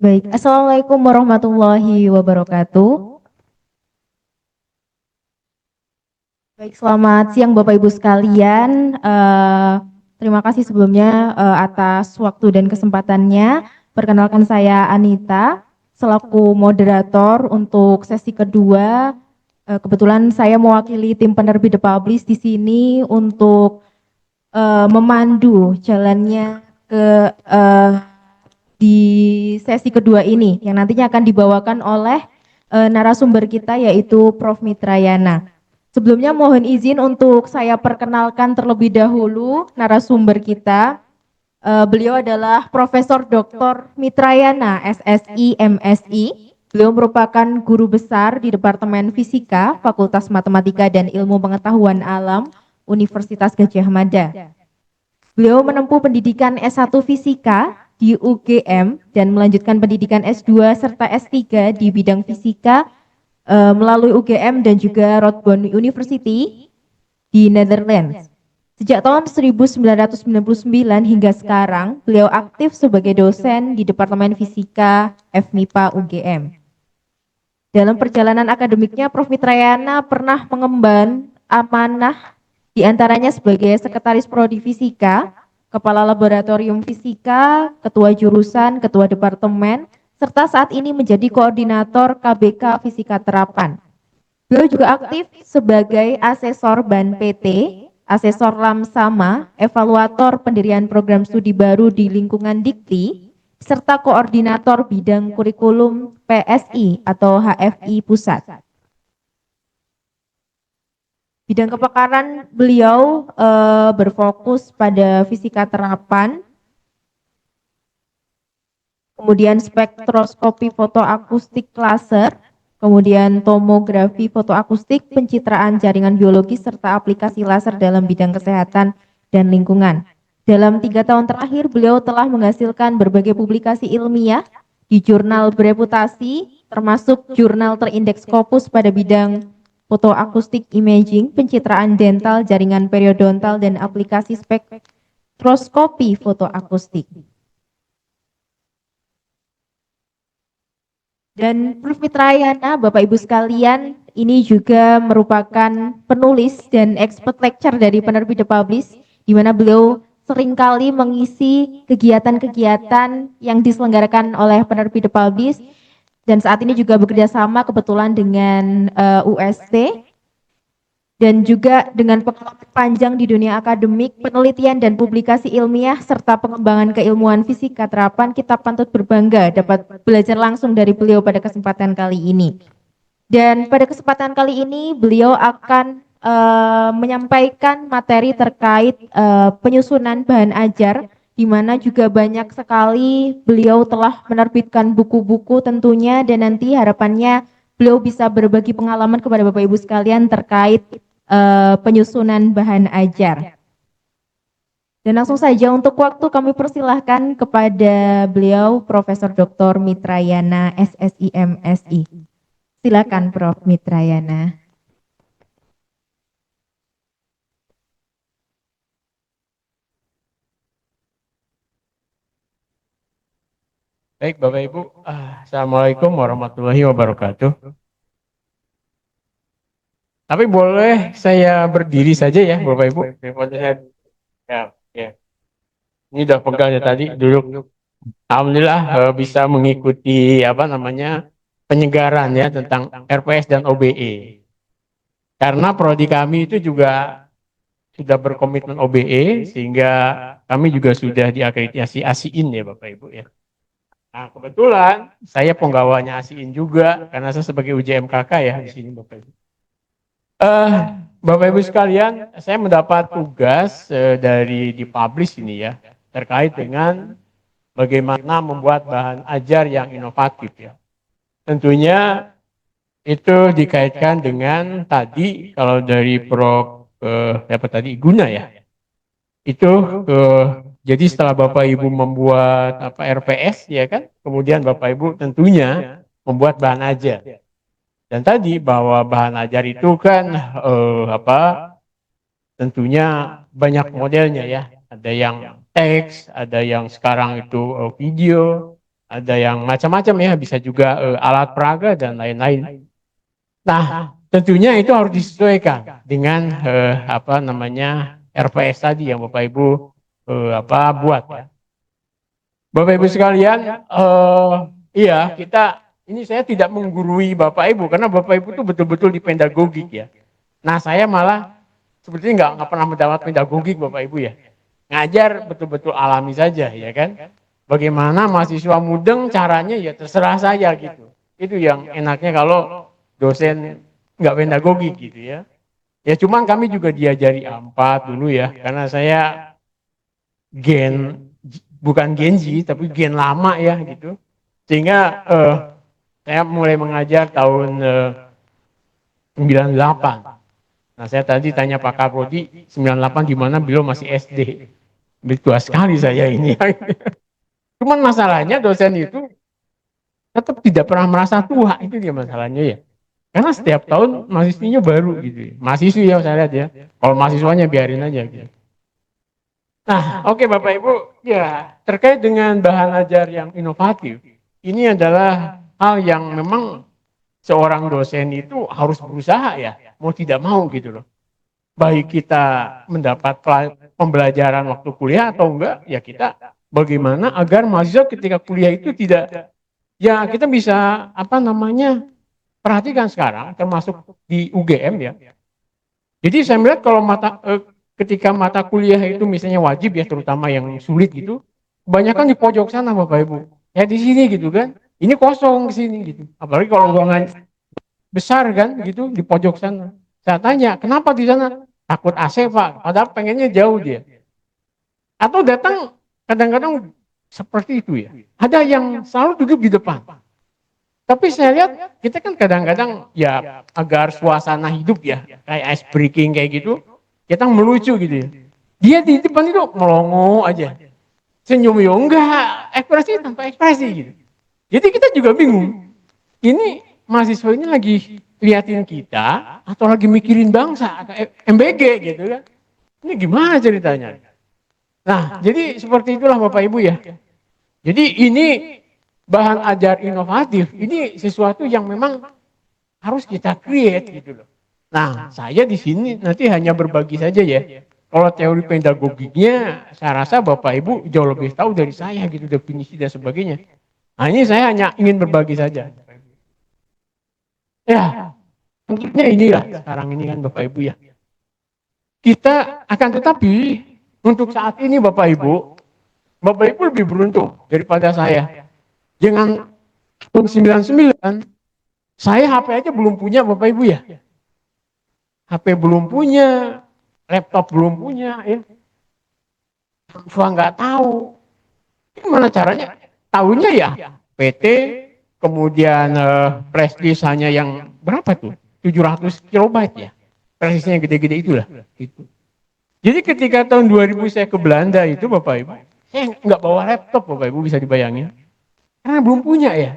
Baik, Assalamualaikum warahmatullahi wabarakatuh. Baik, selamat siang Bapak Ibu sekalian. Terima kasih sebelumnya atas waktu dan kesempatannya. Perkenalkan saya Anita, selaku moderator untuk sesi kedua. Kebetulan saya mewakili tim penerbit The Publish di sini untuk memandu jalannya ke di sesi kedua ini yang nantinya akan dibawakan oleh narasumber kita yaitu Prof. Mitrayana. Sebelumnya mohon izin untuk saya perkenalkan terlebih dahulu narasumber kita. Beliau adalah Profesor Dr. Mitrayana, SSI, MSI. Beliau merupakan guru besar di Departemen Fisika, Fakultas Matematika dan Ilmu Pengetahuan Alam, Universitas Gadjah Mada. Beliau menempuh pendidikan S1 Fisika di UGM dan melanjutkan pendidikan S2 serta S3 di bidang fisika melalui UGM dan juga Radboud University di Netherlands. Sejak tahun 1999 hingga sekarang, beliau aktif sebagai dosen di Departemen Fisika FMIPA UGM. Dalam perjalanan akademiknya, Prof. Mitrayana pernah mengemban amanah diantaranya sebagai Sekretaris Prodi Fisika, Kepala Laboratorium Fisika, Ketua Jurusan, Ketua Departemen, serta saat ini menjadi Koordinator KBK Fisika Terapan. Beliau juga aktif sebagai Asesor BAN PT, Asesor Lamsama, Evaluator Pendirian Program Studi Baru di Lingkungan Dikti, serta Koordinator Bidang Kurikulum PSI atau HFI Pusat. Bidang kepakaran beliau berfokus pada fisika terapan, kemudian spektroskopi fotoakustik laser, kemudian tomografi fotoakustik, pencitraan jaringan biologis, serta aplikasi laser dalam bidang kesehatan dan lingkungan. Dalam 3 tahun terakhir, beliau telah menghasilkan berbagai publikasi ilmiah di jurnal bereputasi, termasuk jurnal terindeks Scopus pada bidang fotoakustik imaging, pencitraan dental, jaringan periodontal, dan aplikasi spektroskopi fotoakustik. Dan Prof. Mitrayana, Bapak Ibu sekalian, ini juga merupakan penulis dan expert lecture dari penerbit The Publish, di mana beliau seringkali mengisi kegiatan-kegiatan yang diselenggarakan oleh penerbit The Publish, dan saat ini juga bekerja sama kebetulan dengan UST, dan juga dengan pengalaman panjang di dunia akademik, penelitian dan publikasi ilmiah, serta pengembangan keilmuan fisika terapan, kita patut berbangga dapat belajar langsung dari beliau pada kesempatan kali ini. Dan pada kesempatan kali ini, beliau akan menyampaikan materi terkait penyusunan bahan ajar, di mana juga banyak sekali beliau telah menerbitkan buku-buku tentunya, dan nanti harapannya beliau bisa berbagi pengalaman kepada Bapak Ibu sekalian terkait penyusunan bahan ajar. Dan langsung saja untuk waktu kami persilahkan kepada beliau Profesor Dr. Mitrayana, SSI, MSI. Silakan Prof. Mitrayana. Baik Bapak Ibu, Assalamualaikum warahmatullahi wabarakatuh. Tapi boleh saya berdiri saja ya Bapak Ibu? Ya. Ini udah pegang ya tadi, duduk. Alhamdulillah bisa mengikuti penyegaran ya tentang RPS dan OBE. Karena prodi kami itu juga sudah berkomitmen OBE, sehingga kami juga sudah diakreditasi ASIIN ya Bapak Ibu ya. Nah, kebetulan saya penggawanya ASIIN juga karena saya sebagai UJMKK ya di sini Bapak Ibu. Bapak Ibu sekalian, saya mendapat tugas dari dipublish ini ya terkait dengan bagaimana membuat bahan ajar yang inovatif ya. Tentunya itu dikaitkan dengan tadi kalau dari Prof Guna ya. Itu jadi setelah Bapak Ibu membuat RPS ya kan, kemudian Bapak Ibu tentunya membuat bahan ajar. Dan tadi bahwa bahan ajar itu kan tentunya banyak modelnya ya. Ada yang teks, ada yang sekarang itu video, ada yang macam-macam ya, bisa juga alat peraga dan lain-lain. Nah, tentunya itu harus disesuaikan dengan apa namanya RPS tadi yang Bapak Ibu buat ya. Bapak Ibu sekalian, iya kita ini saya tidak menggurui Bapak Ibu karena Bapak Ibu itu betul-betul di pedagogik ya. Nah saya malah sepertinya nggak pernah mendapat pedagogik Bapak Ibu ya. Ngajar betul-betul alami saja ya kan. Bagaimana mahasiswa mudeng caranya ya terserah saya gitu. Itu yang enaknya kalau dosen nggak pedagogik gitu ya. Ya cuman kami juga diajari A4 dulu ya karena saya gen bukan Gen Z tapi gen lama ya gitu. Sehingga saya mulai mengajar tahun 98. Nah, saya tadi tanya Pak Kaprodi 98 di mana beliau masih SD. Tua sekali saya ini. Cuman masalahnya dosen itu tetap tidak pernah merasa tua, itu dia masalahnya ya. Karena setiap tahun mahasiswinya baru gitu. Mahasiswi ya saya lihat ya. Kalau mahasiswanya biarin aja gitu. Nah, oke Bapak Ibu, ya terkait dengan bahan ajar yang inovatif, ini adalah hal yang memang seorang dosen itu harus berusaha ya, mau tidak mau gitu loh. Baik kita mendapat pembelajaran waktu kuliah atau enggak, ya kita bagaimana agar mahasiswa ketika kuliah itu tidak, ya kita bisa apa namanya, perhatikan sekarang termasuk di UGM ya. Jadi saya melihat kalau ketika mata kuliah itu misalnya wajib ya, terutama yang sulit gitu, kebanyakan di pojok sana Bapak Ibu. Ya di sini gitu kan, ini kosong di sini gitu. Apalagi kalau ruangan besar kan gitu di pojok sana. Saya tanya, kenapa di sana? Takut AC Pak, padahal pengennya jauh dia. Atau datang kadang-kadang seperti itu ya. Ada yang selalu duduk di depan. Tapi saya lihat kita kan kadang-kadang ya agar suasana hidup ya, kayak ice breaking kayak gitu, kita melucu gitu ya. Dia di depan itu melongo aja. Senyum ya enggak, ekspresi tanpa ekspresi gitu. Jadi kita juga bingung. Ini mahasiswa ini lagi liatin kita atau lagi mikirin bangsa atau MBG gitu kan. Ini gimana ceritanya? Nah, jadi seperti itulah Bapak Ibu ya. Jadi ini bahan ajar inovatif, ini sesuatu yang memang harus kita create gitu loh. Nah, saya di sini nanti hanya berbagi saja ya. Kalau teori pedagogiknya, saya rasa Bapak Ibu jauh lebih tahu dari saya gitu, definisi dan sebagainya. Nah, ini saya hanya ingin berbagi saja. Ya, tentunya inilah sekarang ini kan Bapak Ibu ya. Kita akan tetapi untuk saat ini Bapak Ibu lebih beruntung daripada saya. Jangan tahun 99, saya HP aja belum punya Bapak Ibu ya. HP belum punya, laptop belum punya ya. Saya nggak tahu. Gimana caranya? Tahunya ya PT, kemudian flash disk hanya yang berapa tuh? 700 kilobyte ya. Flash disknya gede-gede itulah. Gitu. Jadi ketika tahun 2000 saya ke Belanda itu Bapak Ibu, saya nggak bawa laptop Bapak Ibu, bisa dibayangin. Karena belum punya ya.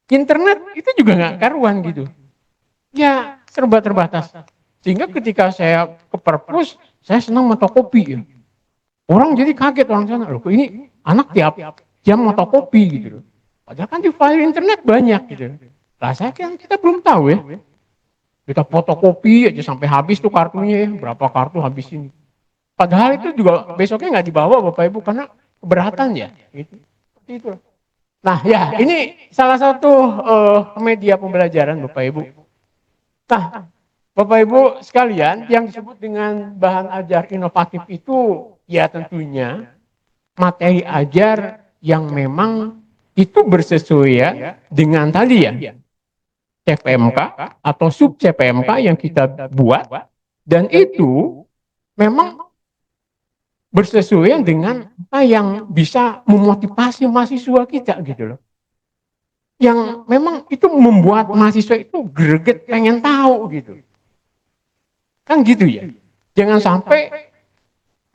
Internet itu juga nggak karuan gitu. Ya serba terbatas. Sehingga ketika saya ke perpus, saya senang fotokopi ya. Orang jadi kaget orang sana, loh ini anak tiap jam fotokopi gitu loh. Padahal kan di file internet banyak gitu. Lah saya kan kita belum tahu ya. Kita fotokopi aja sampai habis tuh kartunya ya. Berapa kartu habis ini. Padahal itu juga besoknya nggak dibawa Bapak Ibu karena keberatan ya. Gitu. Seperti itu. Nah ya ini salah satu media pembelajaran Bapak Ibu. Nah Bapak Ibu sekalian yang disebut dengan bahan ajar inovatif itu ya tentunya materi ajar yang memang itu bersesuaian dengan tadi ya CPMK atau sub CPMK yang kita buat dan itu memang bersesuaian dengan apa yang bisa memotivasi mahasiswa kita gitu loh. Yang memang itu membuat mahasiswa itu greget pengen tahu gitu. Kan gitu ya. Jangan sampai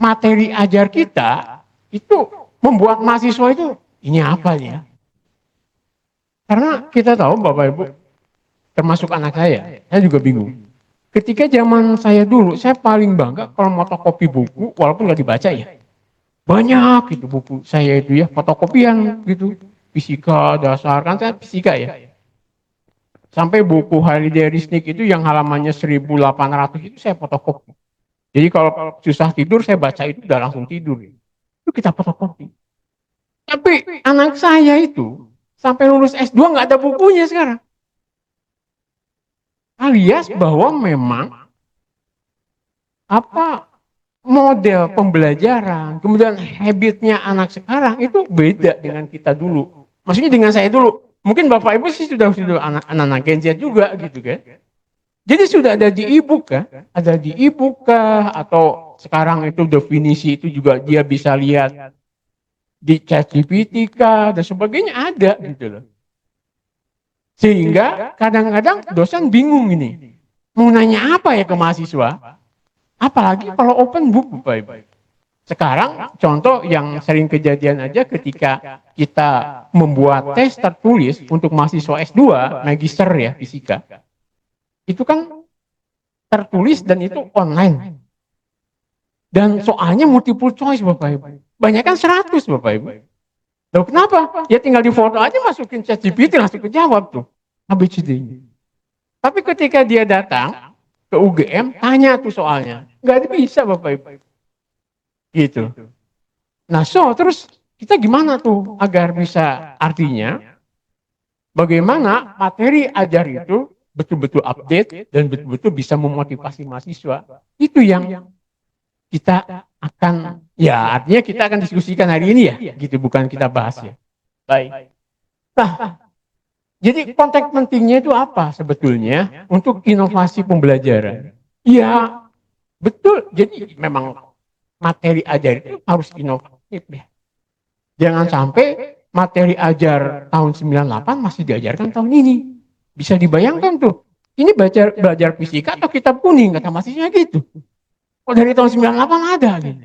materi ajar kita itu membuat mahasiswa itu ini apa ya? Karena kita tahu Bapak Ibu, termasuk anak saya juga bingung. Ketika zaman saya dulu, saya paling bangga kalau fotokopi buku, walaupun nggak dibaca ya. Banyak gitu buku saya itu ya, fotokopian gitu. fisika dasar, kan saya fisika ya. Sampai buku Halliday Resnick itu yang halamannya 1800 itu saya fotokopi. Jadi kalau susah tidur saya baca itu udah langsung tidur. Itu kita fotokopi. Tapi anak saya itu sampai lulus S2 nggak ada bukunya sekarang. Alias bahwa memang apa model pembelajaran, kemudian habitnya anak sekarang itu beda dengan kita dulu. Maksudnya dengan saya dulu. Mungkin Bapak Ibu sih sudah anak-anak Gen Z juga gitu kan. Jadi sudah ada di e-book kan? Ada di e-book kah? Atau sekarang itu definisi itu juga dia bisa lihat di ChatGPT kah dan sebagainya ada gitu loh. Sehingga kadang-kadang dosen bingung ini. Mau nanya apa ya ke mahasiswa? Apalagi kalau open book Bapak Ibu. Sekarang contoh yang sering kejadian aja ketika kita membuat tes tertulis untuk mahasiswa S2, magister ya fisika. Itu kan tertulis dan itu online. Dan soalnya multiple choice Bapak Ibu. Banyak kan 100 Bapak Ibu. Loh kenapa? Ya tinggal di foto aja masukin ChatGPT langsung kejawab tuh. ABCD-nya. Tapi ketika dia datang ke UGM, tanya tuh soalnya. Nggak bisa Bapak Ibu. Gitu. Nah terus kita gimana tuh agar bisa artinya bagaimana materi ajar itu betul-betul update dan betul-betul bisa memotivasi mahasiswa. Itu yang kita akan, ya artinya kita akan diskusikan hari ini ya, gitu bukan kita bahas ya. Baik. Nah, jadi konteks pentingnya itu apa sebetulnya untuk inovasi pembelajaran? Ya betul, jadi memang materi ajar itu harus inovatif ya. Jangan sampai materi ajar tahun 98 masih diajarkan tahun ini. Bisa dibayangkan tuh. Ini belajar fisika atau kitab kuning kata mahasiswa gitu. Oh dari tahun 98 ada gitu.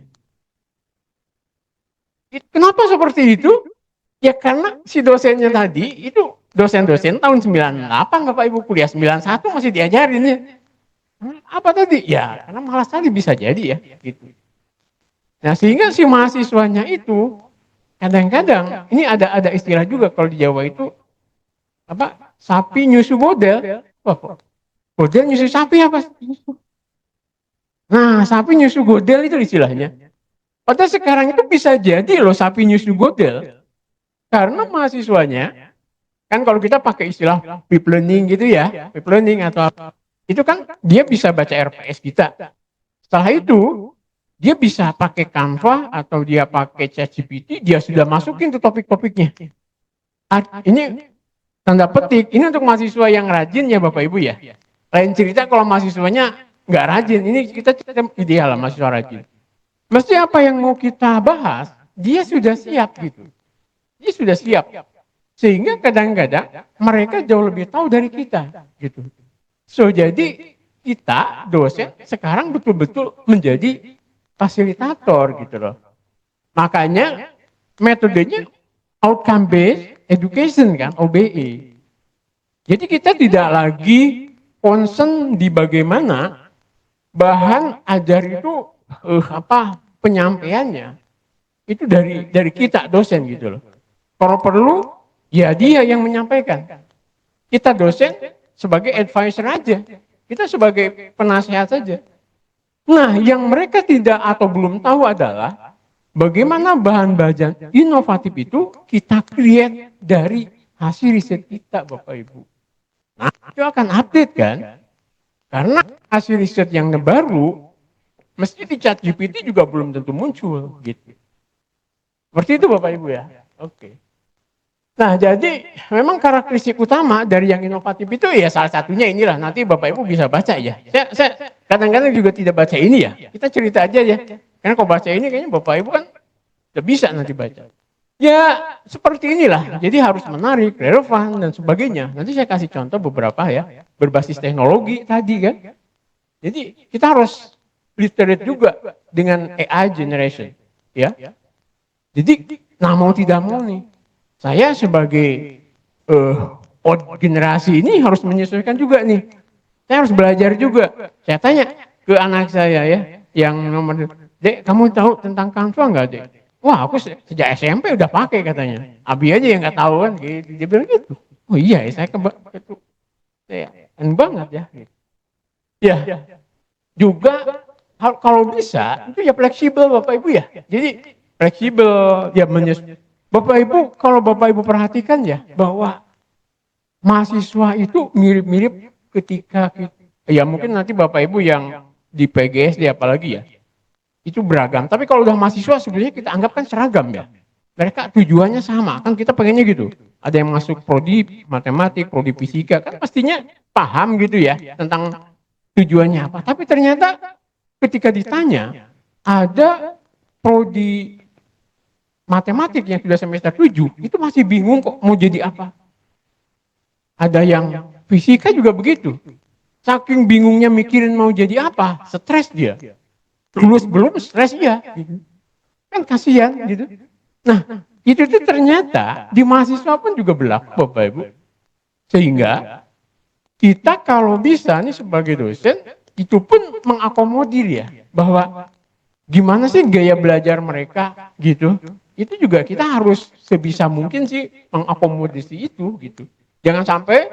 Kenapa seperti itu? Ya karena si dosennya tadi itu dosen-dosen tahun 98 Bapak Ibu kuliah 91 masih diajarin ya. Apa tadi? Ya karena malas tadi bisa jadi ya gitu. Nah sehingga si mahasiswanya itu kadang-kadang ini ada istilah juga kalau di Jawa itu apa sapi nyusu godel. Wah, godel nyusu sapi apa? Nah sapi nyusu godel itu istilahnya. Padahal sekarang itu bisa jadi loh sapi nyusu godel karena mahasiswanya kan kalau kita pakai istilah deep learning gitu ya, deep learning atau apa, itu kan dia bisa baca RPS kita. Setelah itu dia bisa pakai Canva atau dia pakai ChatGPT, dia sudah masukin tuh topik-topiknya. Ini tanda petik, ini untuk mahasiswa yang rajin ya Bapak Ibu ya. Lain cerita kalau mahasiswanya nggak rajin, ini kita ideal lah mahasiswa rajin. Mesti apa yang mau kita bahas, dia sudah siap gitu. Dia sudah siap. Sehingga kadang-kadang mereka jauh lebih tahu dari kita gitu. So jadi kita dosen sekarang betul-betul menjadi fasilitator gitu loh. Makanya metodenya outcome based education kan, OBE. Jadi kita tidak lagi concern di bagaimana bahan ajar itu penyampaiannya itu dari kita dosen gitu loh. Kalau perlu ya dia yang menyampaikan. Kita dosen sebagai advisor aja. Kita sebagai penasehat saja. Nah, yang mereka tidak atau belum tahu adalah bagaimana bahan-bahan inovatif itu kita create dari hasil riset kita, Bapak Ibu. Nah, itu akan update kan? Karena hasil riset yang baru, mesti di ChatGPT juga belum tentu muncul, gitu. Seperti itu, Bapak Ibu ya. Oke. Nah, jadi memang karakteristik utama dari yang inovatif itu ya salah satunya inilah. Nanti Bapak Ibu bisa baca ya. Saya kadang-kadang juga tidak baca ini ya. Kita cerita aja ya. Karena kalau baca ini kayaknya Bapak Ibu kan tidak bisa nanti baca. Ya seperti inilah. Jadi harus menarik, relevan dan sebagainya. Nanti saya kasih contoh beberapa ya. Berbasis teknologi tadi kan. Jadi kita harus literate juga dengan AI generation. Ya. Jadi mau tidak mau nih. Saya sebagai generasi ini harus menyesuaikan juga nih. Saya harus belajar juga. Saya tanya ke anak saya ya, yang nomor, Dek, kamu tahu tentang Canva nggak, Dek? Wah, aku sejak SMP udah pakai katanya. Abi aja yang nggak tahu kan, gitu. Dia bilang gitu. Oh iya, ya, saya itu saya banget ya. Gitu. Ya, juga kalau bisa itu ya fleksibel Bapak Ibu ya. Jadi fleksibel ya Bapak Ibu kalau Bapak Ibu perhatikan ya bahwa mahasiswa itu mirip-mirip ketika ya mungkin nanti Bapak Ibu yang di PGSD apalagi ya itu beragam. Tapi kalau udah mahasiswa sebenarnya kita anggap kan seragam ya. Mereka tujuannya sama, kan kita pengennya gitu. Ada yang masuk prodi matematik, prodi fisika, kan pastinya paham gitu ya tentang tujuannya apa. Tapi ternyata ketika ditanya, ada prodi matematik yang sudah semester 7, itu masih bingung kok mau jadi apa. Ada yang fisika juga begitu. Saking bingungnya mikirin mau jadi apa, stres dia. Lulus belum stres dia. Kan kasihan gitu. Nah, itu tuh ternyata di mahasiswa pun juga berlaku Bapak Ibu. Sehingga kita kalau bisa nih sebagai dosen, itu pun mengakomodir ya. Bahwa gimana sih gaya belajar mereka gitu. Itu juga kita harus sebisa mungkin sih mengakomodasi itu gitu. Jangan sampai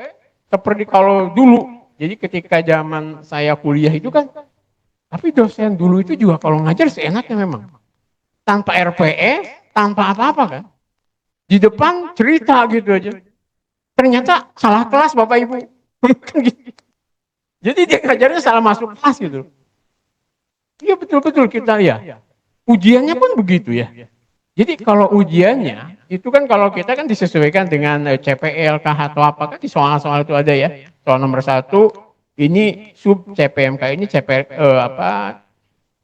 seperti kalau dulu. Jadi ketika zaman saya kuliah itu kan, tapi dosen dulu itu juga kalau ngajar seenaknya memang. Tanpa RPS, tanpa apa-apa kan. Di depan cerita gitu aja. Ternyata salah kelas Bapak Ibu. Jadi dia ngajarnya salah masuk kelas gitu. Iya betul-betul kita ya. Ujiannya pun begitu ya. Jadi kalau ujiannya, itu kan kalau kita kan disesuaikan dengan CPL, KH atau apa, kan di soal-soal itu ada ya. Soal nomor 1, ini sub CPMK, ini CPMA,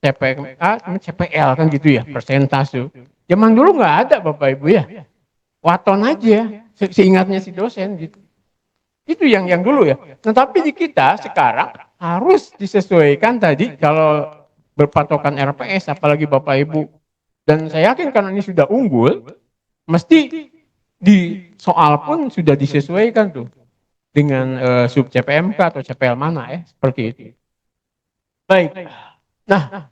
CPL kan gitu ya, persentase. Zaman dulu nggak ada Bapak Ibu ya. Waton aja, seingatnya si dosen gitu. Itu yang dulu ya. Nah tapi di kita sekarang harus disesuaikan tadi kalau berpatokan RPS, apalagi Bapak Ibu. Dan saya yakin karena ini sudah unggul, mesti di soal pun sudah disesuaikan tuh dengan sub CPMK atau CPL mana ya, seperti itu. Baik. Nah,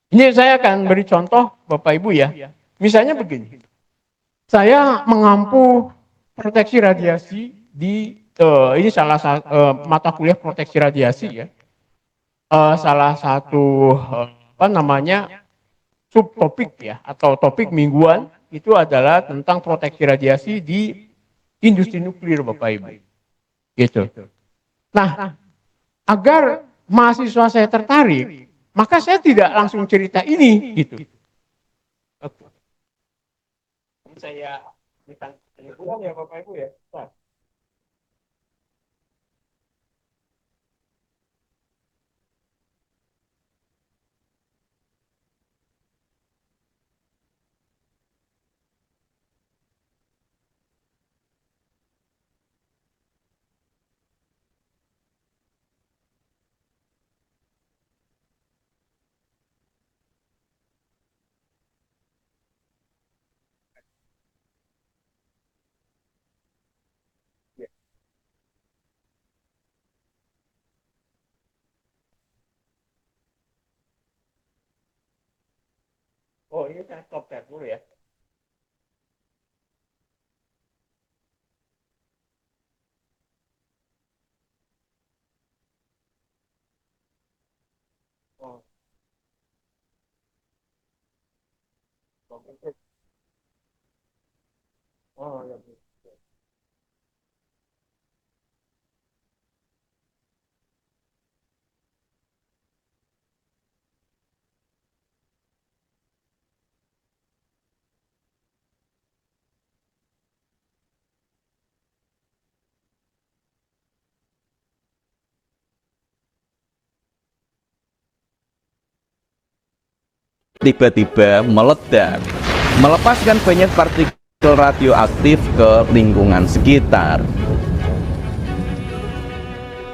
ini saya akan beri contoh Bapak Ibu ya. Misalnya begini. Saya mengampu proteksi radiasi di ini salah satu mata kuliah proteksi radiasi ya. Salah satu apa namanya subtopik ya atau topik mingguan itu adalah tentang proteksi radiasi di industri nuklir Bapak Ibu. Gitu. Nah, agar mahasiswa saya tertarik, maka saya tidak langsung cerita ini gitu. Saya minta ya Bapak Ibu ya. Nah. Oh ini saya stop tab dulu ya. Oh, oh ya. Tiba-tiba meledak, melepaskan banyak partikel radioaktif ke lingkungan sekitar.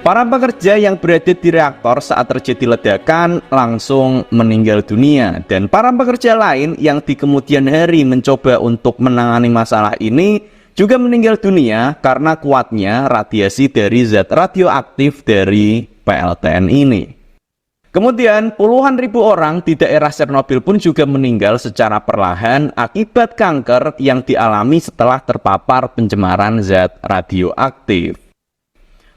Para pekerja yang berada di reaktor saat terjadi ledakan langsung meninggal dunia, dan para pekerja lain yang di kemudian hari mencoba untuk menangani masalah ini juga meninggal dunia karena kuatnya radiasi dari zat radioaktif dari PLTN ini. Kemudian puluhan ribu orang di daerah Chernobyl pun juga meninggal secara perlahan akibat kanker yang dialami setelah terpapar pencemaran zat radioaktif.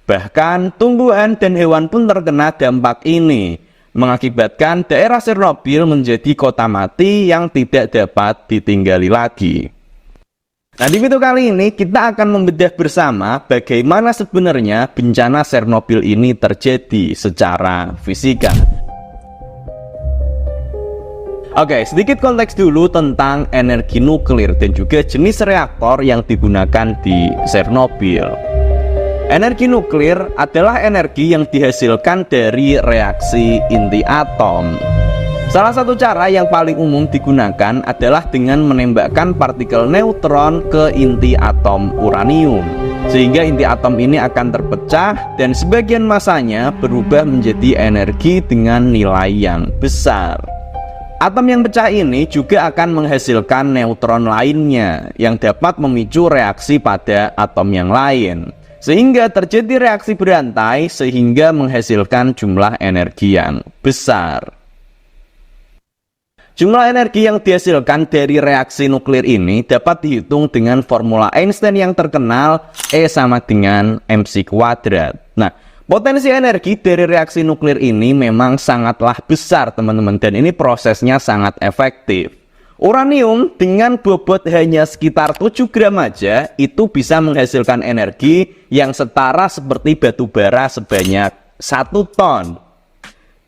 Bahkan tumbuhan dan hewan pun terkena dampak ini, mengakibatkan daerah Chernobyl menjadi kota mati yang tidak dapat ditinggali lagi. Nah, di video kali ini kita akan membedah bersama bagaimana sebenarnya bencana Chernobyl ini terjadi secara fisika. Oke, sedikit konteks dulu tentang energi nuklir dan juga jenis reaktor yang digunakan di Chernobyl. Energi nuklir adalah energi yang dihasilkan dari reaksi inti atom. Salah satu cara yang paling umum digunakan adalah dengan menembakkan partikel neutron ke inti atom uranium, sehingga inti atom ini akan terpecah dan sebagian masanya berubah menjadi energi dengan nilai yang besar. Atom yang pecah ini juga akan menghasilkan neutron lainnya yang dapat memicu reaksi pada atom yang lain, sehingga terjadi reaksi berantai sehingga menghasilkan jumlah energi yang besar. Jumlah energi yang dihasilkan dari reaksi nuklir ini dapat dihitung dengan formula Einstein yang terkenal E sama dengan mc². Nah, potensi energi dari reaksi nuklir ini memang sangatlah besar teman-teman, dan ini prosesnya sangat efektif. Uranium dengan bobot hanya sekitar 7 gram aja itu bisa menghasilkan energi yang setara seperti batu bara sebanyak 1 ton.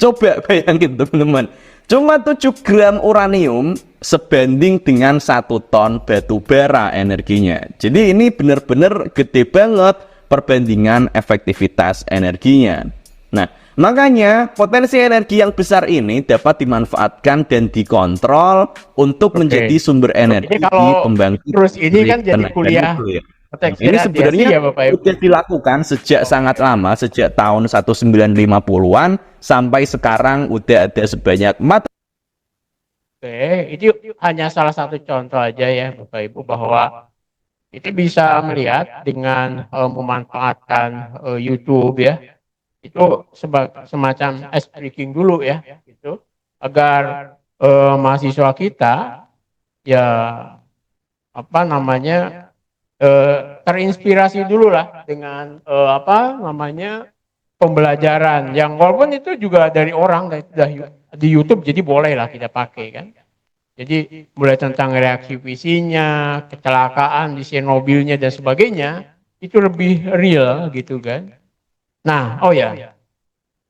Coba bayangin teman-teman, cuma 7 gram uranium sebanding dengan 1 ton batu bara energinya. Jadi ini benar-benar gede banget perbandingan efektivitas energinya. Nah, makanya potensi energi yang besar ini dapat dimanfaatkan dan dikontrol untuk menjadi sumber energi Ini kalau di pembangkit terus ini kan jadi tenaga kuliah nuklir. proteksi Ini radiasi sebenarnya ya Bapak Ibu. sudah dilakukan sejak sangat lama, sejak tahun 1950-an sampai sekarang udah ada sebanyak 4. Oke, itu hanya salah satu contoh aja ya Bapak Ibu, bahwa itu bisa melihat dengan memanfaatkan YouTube ya. Itu semacam ice breaking dulu ya, gitu, agar mahasiswa kita ya apa namanya terinspirasi dulu lah dengan apa namanya pembelajaran yang walaupun itu juga dari orang di YouTube, jadi boleh lah kita pakai kan. Jadi mulai tentang reaksi fisinya, kecelakaan di Chernobylnya dan sebagainya, itu lebih real gitu kan. Nah, oh ya,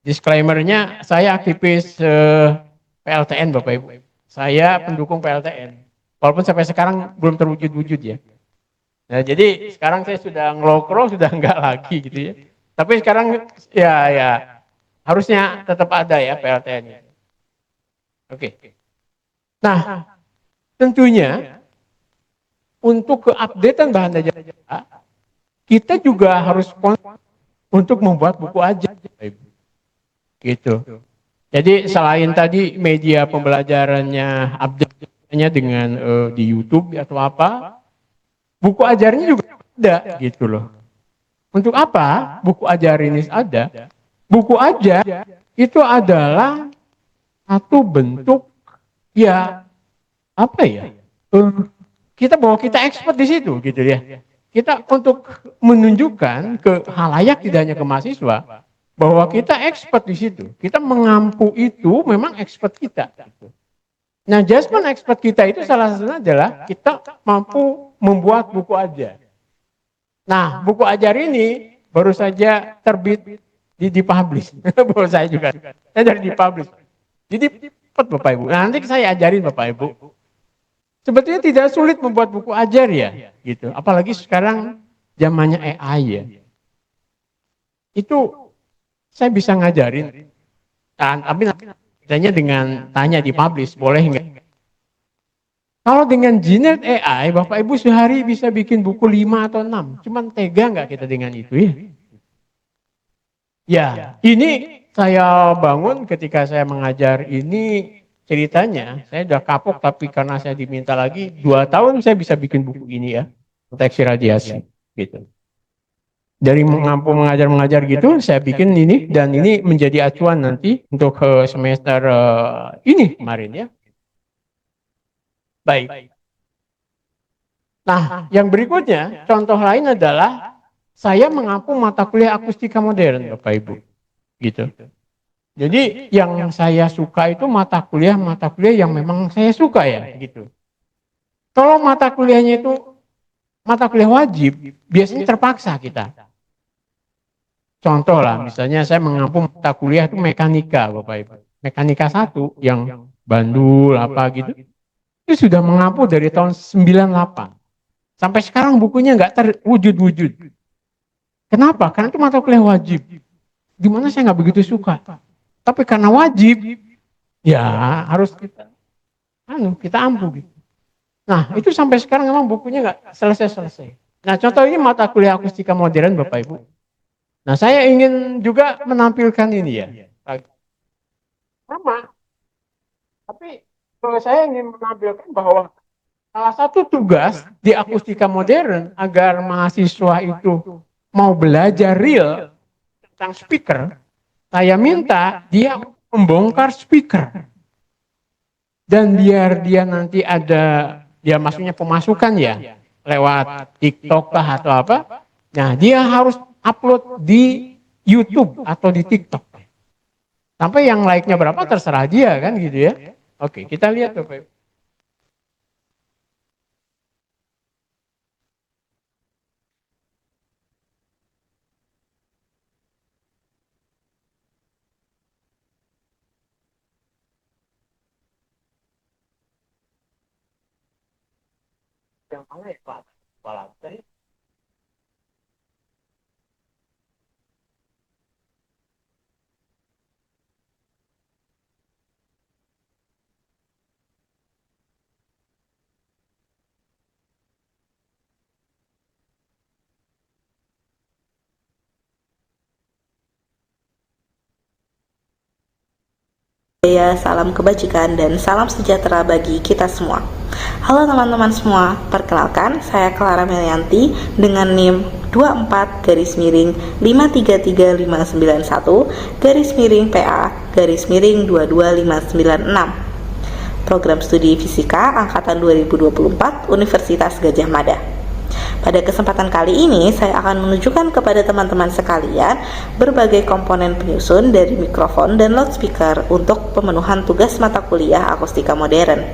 disclaimer-nya saya aktivis PLTN Bapak Ibu. Saya pendukung PLTN. Walaupun sampai sekarang belum terwujud-wujud ya. Nah, jadi sekarang saya sudah ngelokro, sudah enggak lagi gitu ya. Tapi sekarang ya harusnya tetap ada ya PLTN-nya. Oke. Nah, tentunya untuk keupdatean bahan ajar kita juga harus untuk membuat buku ajar. Gitu. Jadi selain tadi media pembelajarannya update-nya dengan di YouTube atau apa, buku ajarnya juga ada gitu loh. Untuk apa buku ajar ini ada? Buku ajar itu adalah satu bentuk ya apa ya? Bahwa kita expert di situ gitu ya. Kita untuk menunjukkan ke halayak, tidak hanya ke mahasiswa, bahwa kita expert di situ. Kita mengampu itu memang expert kita. Gitu. Nah, jasman expert kita itu salah satunya adalah kita mampu membuat buku ajar. Nah, buku ajar ini baru saja terbit dipublish. Baru saya juga. Saya dari dipublish. Jadi cepat Bapak Ibu. Nah, nanti saya ajarin Bapak Ibu. Sebetulnya tidak sulit membuat buku ajar ya, gitu. Apalagi sekarang zamannya AI ya. Itu saya bisa ngajarin. Tapi misalnya dengan tanya dipublish, boleh enggak? Kalau dengan generate AI, Bapak Ibu sehari bisa bikin buku 5 atau 6. Cuman tega nggak kita dengan itu ya? Ya, ini saya bangun ketika saya mengajar ini ceritanya. Saya udah kapok, tapi karena saya diminta lagi, 2 tahun saya bisa bikin buku ini ya. Proteksi radiasi. Gitu. dari mengampu mengajar gitu saya bikin ini, dan ini menjadi acuan nanti untuk semester ini kemarin ya. Baik. Nah, yang berikutnya contoh lain adalah saya mengampu mata kuliah akustika modern, Bapak Ibu, gitu. Jadi yang saya suka itu mata kuliah yang memang saya suka ya, gitu. Kalau mata kuliahnya itu mata kuliah wajib, biasanya terpaksa kita. Contoh lah, misalnya saya mengampu mata kuliah itu mekanika, Bapak Ibu. Mekanika 1 yang bandul apa gitu, itu sudah mengampu dari tahun 98. Sampai sekarang bukunya nggak terwujud-wujud. Kenapa? Karena itu mata kuliah wajib. Dimana saya nggak begitu suka. Tapi karena wajib, ya harus kita ampu gitu. Nah, itu sampai sekarang memang bukunya nggak selesai-selesai. Nah, contoh ini mata kuliah akustika modern, Bapak Ibu. Nah, saya ingin juga menampilkan ini ya. Sama. Tapi kalau saya ingin menampilkan bahwa salah satu tugas di akustika modern agar mahasiswa itu mau belajar real tentang speaker, saya minta dia membongkar speaker. Dan biar dia nanti ada, dia maksudnya pemasukan ya, lewat TikTok lah atau apa. Nah, dia harus upload di YouTube atau di TikTok. Sampai yang like-nya berapa terserah dia kan gitu ya. Oke, kita lihat Bapak Ibu. Yang mana ya Pak? Pak. Ya, salam kebajikan dan salam sejahtera bagi kita semua. Halo teman-teman semua, perkenalkan saya Clara Melianti dengan NIM 24-53991-PA-22596, Program Studi Fisika Angkatan 2024 Universitas Gadjah Mada. Pada kesempatan kali ini, saya akan menunjukkan kepada teman-teman sekalian berbagai komponen penyusun dari mikrofon dan loudspeaker untuk pemenuhan tugas mata kuliah akustika modern.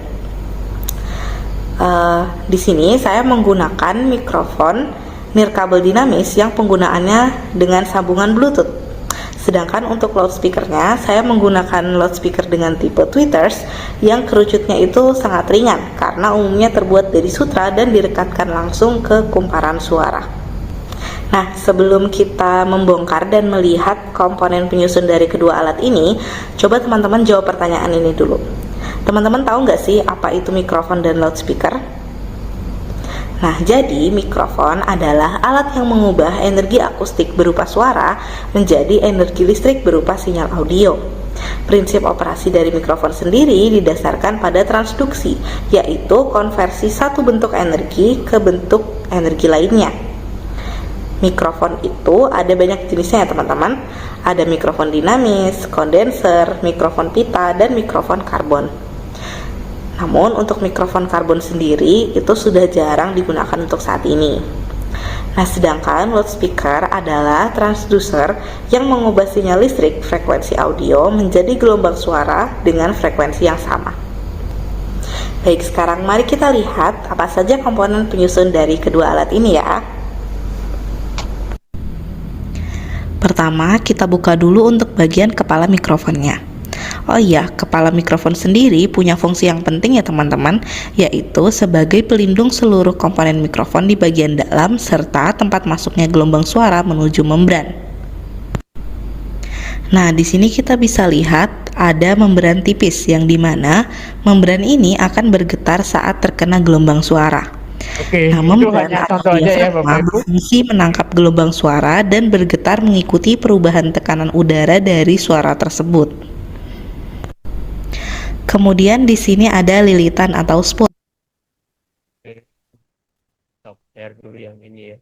Di sini saya menggunakan mikrofon nirkabel dinamis yang penggunaannya dengan sambungan Bluetooth. Sedangkan untuk loudspeakernya, saya menggunakan loudspeaker dengan tipe tweeters yang kerucutnya itu sangat ringan karena umumnya terbuat dari sutra dan direkatkan langsung ke kumparan suara. Nah, sebelum kita membongkar dan melihat komponen penyusun dari kedua alat ini, coba teman-teman jawab pertanyaan ini dulu. Teman-teman tahu nggak sih apa itu mikrofon dan loudspeaker? Nah, jadi mikrofon adalah alat yang mengubah energi akustik berupa suara menjadi energi listrik berupa sinyal audio. Prinsip operasi dari mikrofon sendiri didasarkan pada transduksi, yaitu konversi satu bentuk energi ke bentuk energi lainnya. Mikrofon itu ada banyak jenisnya ya teman-teman. Ada mikrofon dinamis, kondenser, mikrofon pita, dan mikrofon karbon. Namun untuk mikrofon karbon sendiri itu sudah jarang digunakan untuk saat ini. Nah, sedangkan loudspeaker adalah transducer yang mengubah sinyal listrik frekuensi audio menjadi gelombang suara dengan frekuensi yang sama. Baik, sekarang mari kita lihat apa saja komponen penyusun dari kedua alat ini ya. Pertama, kita buka dulu untuk bagian kepala mikrofonnya. Oh iya, kepala mikrofon sendiri punya fungsi yang penting ya teman-teman, yaitu sebagai pelindung seluruh komponen mikrofon di bagian dalam serta tempat masuknya gelombang suara menuju membran. Nah, di sini kita bisa lihat ada membran tipis yang dimana membran ini akan bergetar saat terkena gelombang suara. Oke, Nah, itu membran hanya atau contoh aja ya Bapak diafragma Ibu. berfungsi menangkap gelombang suara dan bergetar mengikuti perubahan tekanan udara dari suara tersebut. Kemudian di sini ada lilitan atau spool. Stop share dulu yang ini ya.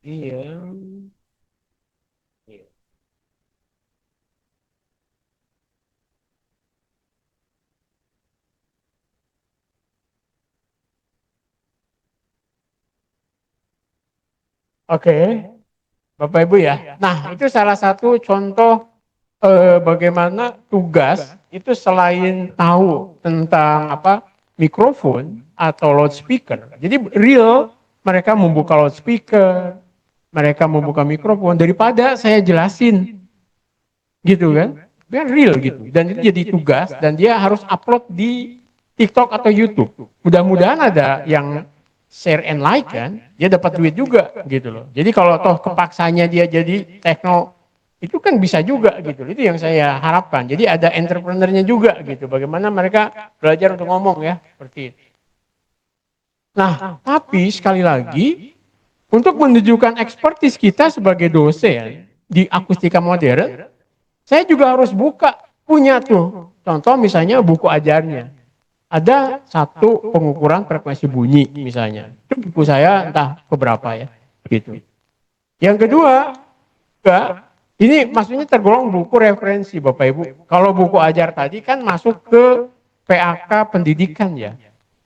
Iya. Iya. Oke, Bapak Ibu ya. Nah, itu salah satu contoh bagaimana tugas itu selain tahu tentang apa mikrofon atau loudspeaker. Jadi real mereka membuka loudspeaker, mereka membuka mikrofon daripada saya jelasin gitu kan. Biar real gitu. Dan itu jadi tugas dan dia harus upload di TikTok atau YouTube. Mudah-mudahan ada yang share and like kan, dia dapat duit juga gitu loh. Jadi kalau toh kepaksanya dia jadi tekno itu kan bisa juga gitu. Itu yang saya harapkan. Jadi ada entrepreneurnya juga gitu. Bagaimana mereka belajar untuk ngomong ya seperti itu. Nah, tapi sekali lagi untuk menunjukkan ekspertis kita sebagai dosen di akustika modern, saya juga harus buka punya tuh. Contoh misalnya buku ajarnya. Ada satu pengukuran frekuensi bunyi misalnya. Itu buku saya entah keberapa ya. Gitu. Yang kedua, enggak, ini maksudnya tergolong buku referensi Bapak Ibu. Kalau buku ajar tadi kan masuk ke PAK pendidikan ya.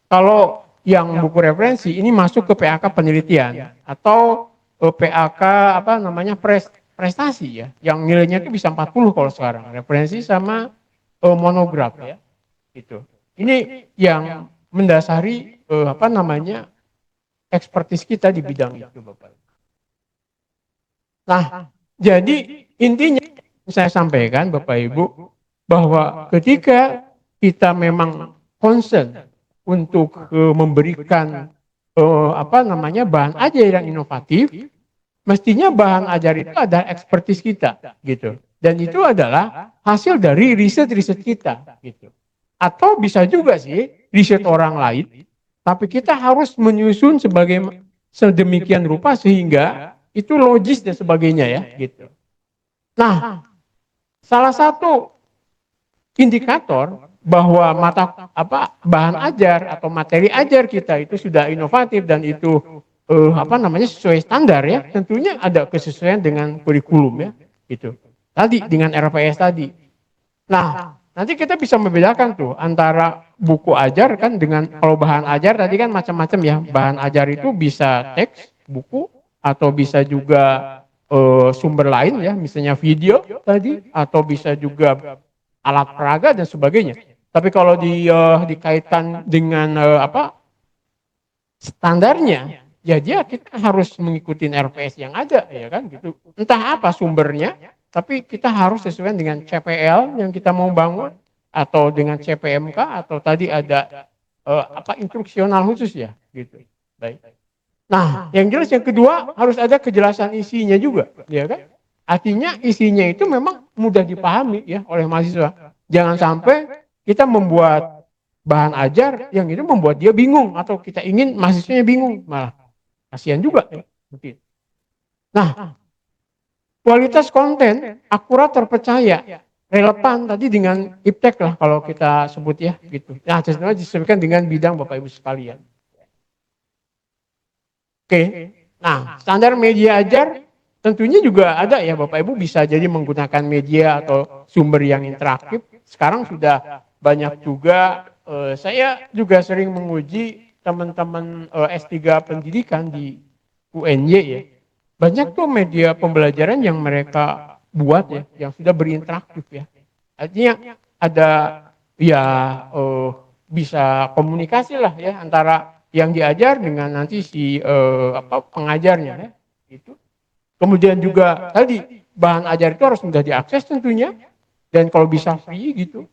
Kalau yang buku referensi ini masuk ke PAK penelitian atau PAK apa namanya prestasi ya. Yang nilainya itu bisa 40 kalau sekarang. Referensi sama monograf ya. Gitu. Ini yang mendasari apa namanya ekspertis kita di bidang itu Bapak. Nah, jadi intinya saya sampaikan Bapak Ibu bahwa ketika kita memang concern untuk memberikan apa namanya bahan ajar yang inovatif, mestinya bahan ajar itu adalah ekspertis kita gitu. Dan itu adalah hasil dari riset-riset kita gitu. Atau bisa juga sih riset orang lain, tapi kita harus menyusun sebagai sedemikian rupa sehingga itu logis dan sebagainya ya gitu. Nah, salah satu indikator bahwa bahan ajar atau materi ajar kita itu sudah inovatif dan itu apa namanya sesuai standar ya, tentunya ada kesesuaian dengan kurikulum ya gitu. Tadi dengan RPS tadi. Nah, nanti kita bisa membedakan tuh antara buku ajar kan dengan kalau bahan ajar tadi kan macam-macam ya. Bahan ajar itu bisa teks, buku atau bisa juga sumber lain ya, misalnya video tadi atau bisa juga alat peraga dan sebagainya. Tapi kalau dikaitkan dengan apa standarnya, ya kita harus mengikuti RPS yang ada ya kan gitu. Entah apa sumbernya, tapi kita harus sesuai dengan CPL yang kita mau bangun atau dengan CPMK atau tadi ada apa instruksional khusus ya gitu. Baik. Nah, yang jelas yang kedua harus ada kejelasan isinya juga, ya kan? Artinya isinya itu memang mudah dipahami ya oleh mahasiswa. Jangan sampai kita membuat bahan ajar yang itu membuat dia bingung atau kita ingin mahasiswanya bingung, malah kasihan juga ya. Nah, kualitas konten akurat terpercaya relevan tadi dengan iptek lah kalau kita sebut ya gitu. Nah, sebenarnya disesuaikan dengan bidang Bapak Ibu sekalian. Oke. Nah, standar media ajar tentunya juga ada ya Bapak Ibu bisa jadi menggunakan media atau sumber yang interaktif. Sekarang sudah banyak juga saya juga sering menguji teman-teman S3 pendidikan di UNY ya. Banyak tuh media pembelajaran yang mereka buat ya yang sudah berinteraktif ya. Artinya ada ya bisa komunikasi lah ya antara yang diajar dengan nanti si pengajarnya ya. Itu. Kemudian juga tadi bahan ajar itu harus mudah diakses tentunya dan kalau bisa free gitu.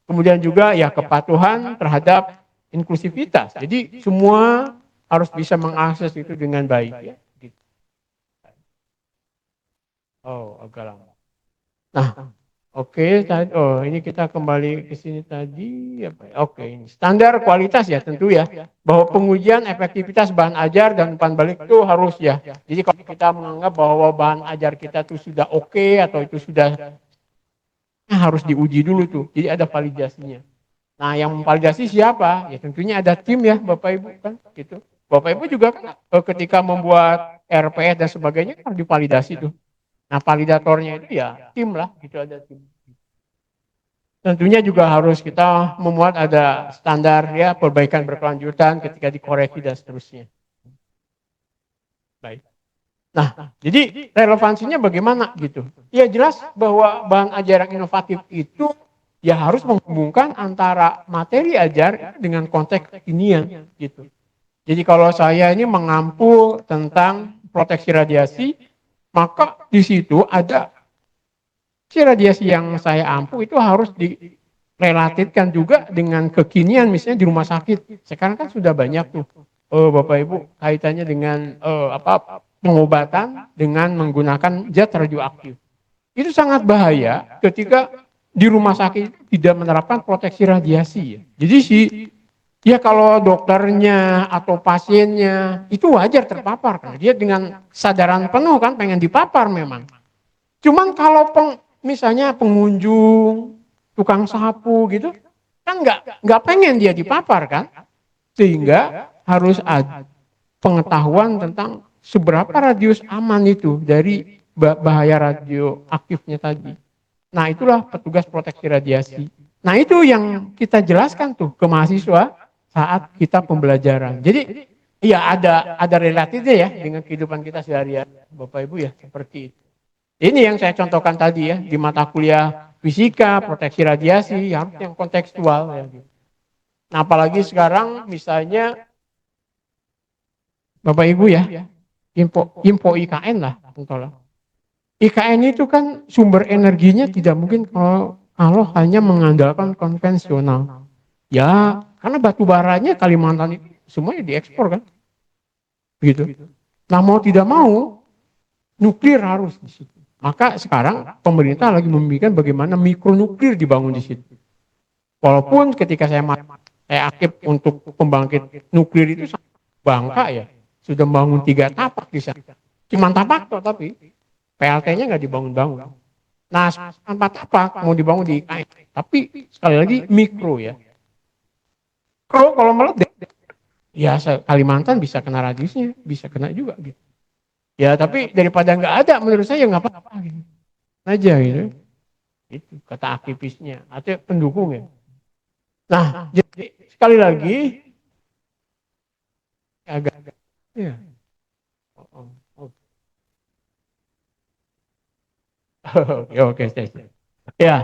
Kemudian juga ya kepatuhan terhadap inklusivitas. Jadi semua harus bisa mengakses itu dengan baik ya. Gitu. Oh, agak lama. Nah, oke, ini kita kembali ke sini tadi. Oke, ini standar kualitas ya tentu ya. Bahwa pengujian efektivitas bahan ajar dan umpan balik itu harus ya. Jadi kalau kita menganggap bahwa bahan ajar kita itu sudah oke atau itu sudah harus diuji dulu tuh. Jadi ada validasinya. Nah, yang memvalidasi siapa? Ya tentunya ada tim ya, Bapak Ibu kan, gitu. Bapak Ibu juga kan ketika membuat RPS dan sebagainya harus divalidasi tuh. Nah, validatornya itu ya tim lah, gitu ada tim. Tentunya juga harus kita memuat ada standar ya perbaikan berkelanjutan ketika dikoreksi dan seterusnya. Baik. Nah, jadi relevansinya bagaimana gitu? Ya jelas bahwa bahan ajar yang inovatif itu ya harus menghubungkan antara materi ajar dengan konteks kekinian gitu. Jadi kalau saya ini mengampu tentang proteksi radiasi, maka di situ ada si radiasi yang saya ampu itu harus direlatifkan juga dengan kekinian misalnya di rumah sakit. Sekarang kan sudah banyak tuh Bapak Ibu kaitannya dengan pengobatan dengan menggunakan zat radioaktif. Itu sangat bahaya ketika di rumah sakit tidak menerapkan proteksi radiasi. Ya. Jadi ya kalau dokternya atau pasiennya itu wajar terpapar kan. Dia dengan kesadaran penuh kan pengen dipapar memang. Cuman kalau misalnya pengunjung, tukang sapu gitu, kan nggak pengen dia dipapar kan, sehingga harus ada pengetahuan tentang seberapa radius aman itu dari bahaya radioaktifnya tadi. Nah itulah petugas proteksi radiasi. Nah itu yang kita jelaskan tuh ke mahasiswa saat kita pembelajaran. Jadi ya ada relatifnya ya dengan kehidupan kita sehari-hari, Bapak Ibu ya seperti itu. Ini yang saya contohkan tadi ya, di mata kuliah fisika, proteksi radiasi, harus yang kontekstual. Ya. Nah apalagi sekarang misalnya, Bapak Ibu ya, info IKN lah. IKN itu kan sumber energinya tidak mungkin kalau hanya mengandalkan konvensional. Ya, karena batu baranya Kalimantan itu semuanya diekspor kan. Begitu. Nah mau tidak mau, nuklir harus di situ. Maka sekarang pemerintah lagi memikirkan bagaimana mikronuklir dibangun di situ. Walaupun ketika saya aktif untuk pembangkit nuklir itu Bangka ya, sudah membangun 3 tapak di sana. Cuma tapak toh tapi PLT-nya nggak dibangun-bangun. Nah 4 tapak mau dibangun di IKN. Tapi sekali lagi mikro ya. Kalau meledak, ya Kalimantan bisa kena radiusnya, bisa kena juga gitu. Ya tapi daripada nggak ada menurut saya nggak apa-apa gitu. Aja gitu. Itu kata aktivisnya atau pendukungnya. Nah jadi sekali lagi agak ya. Oke. Ya.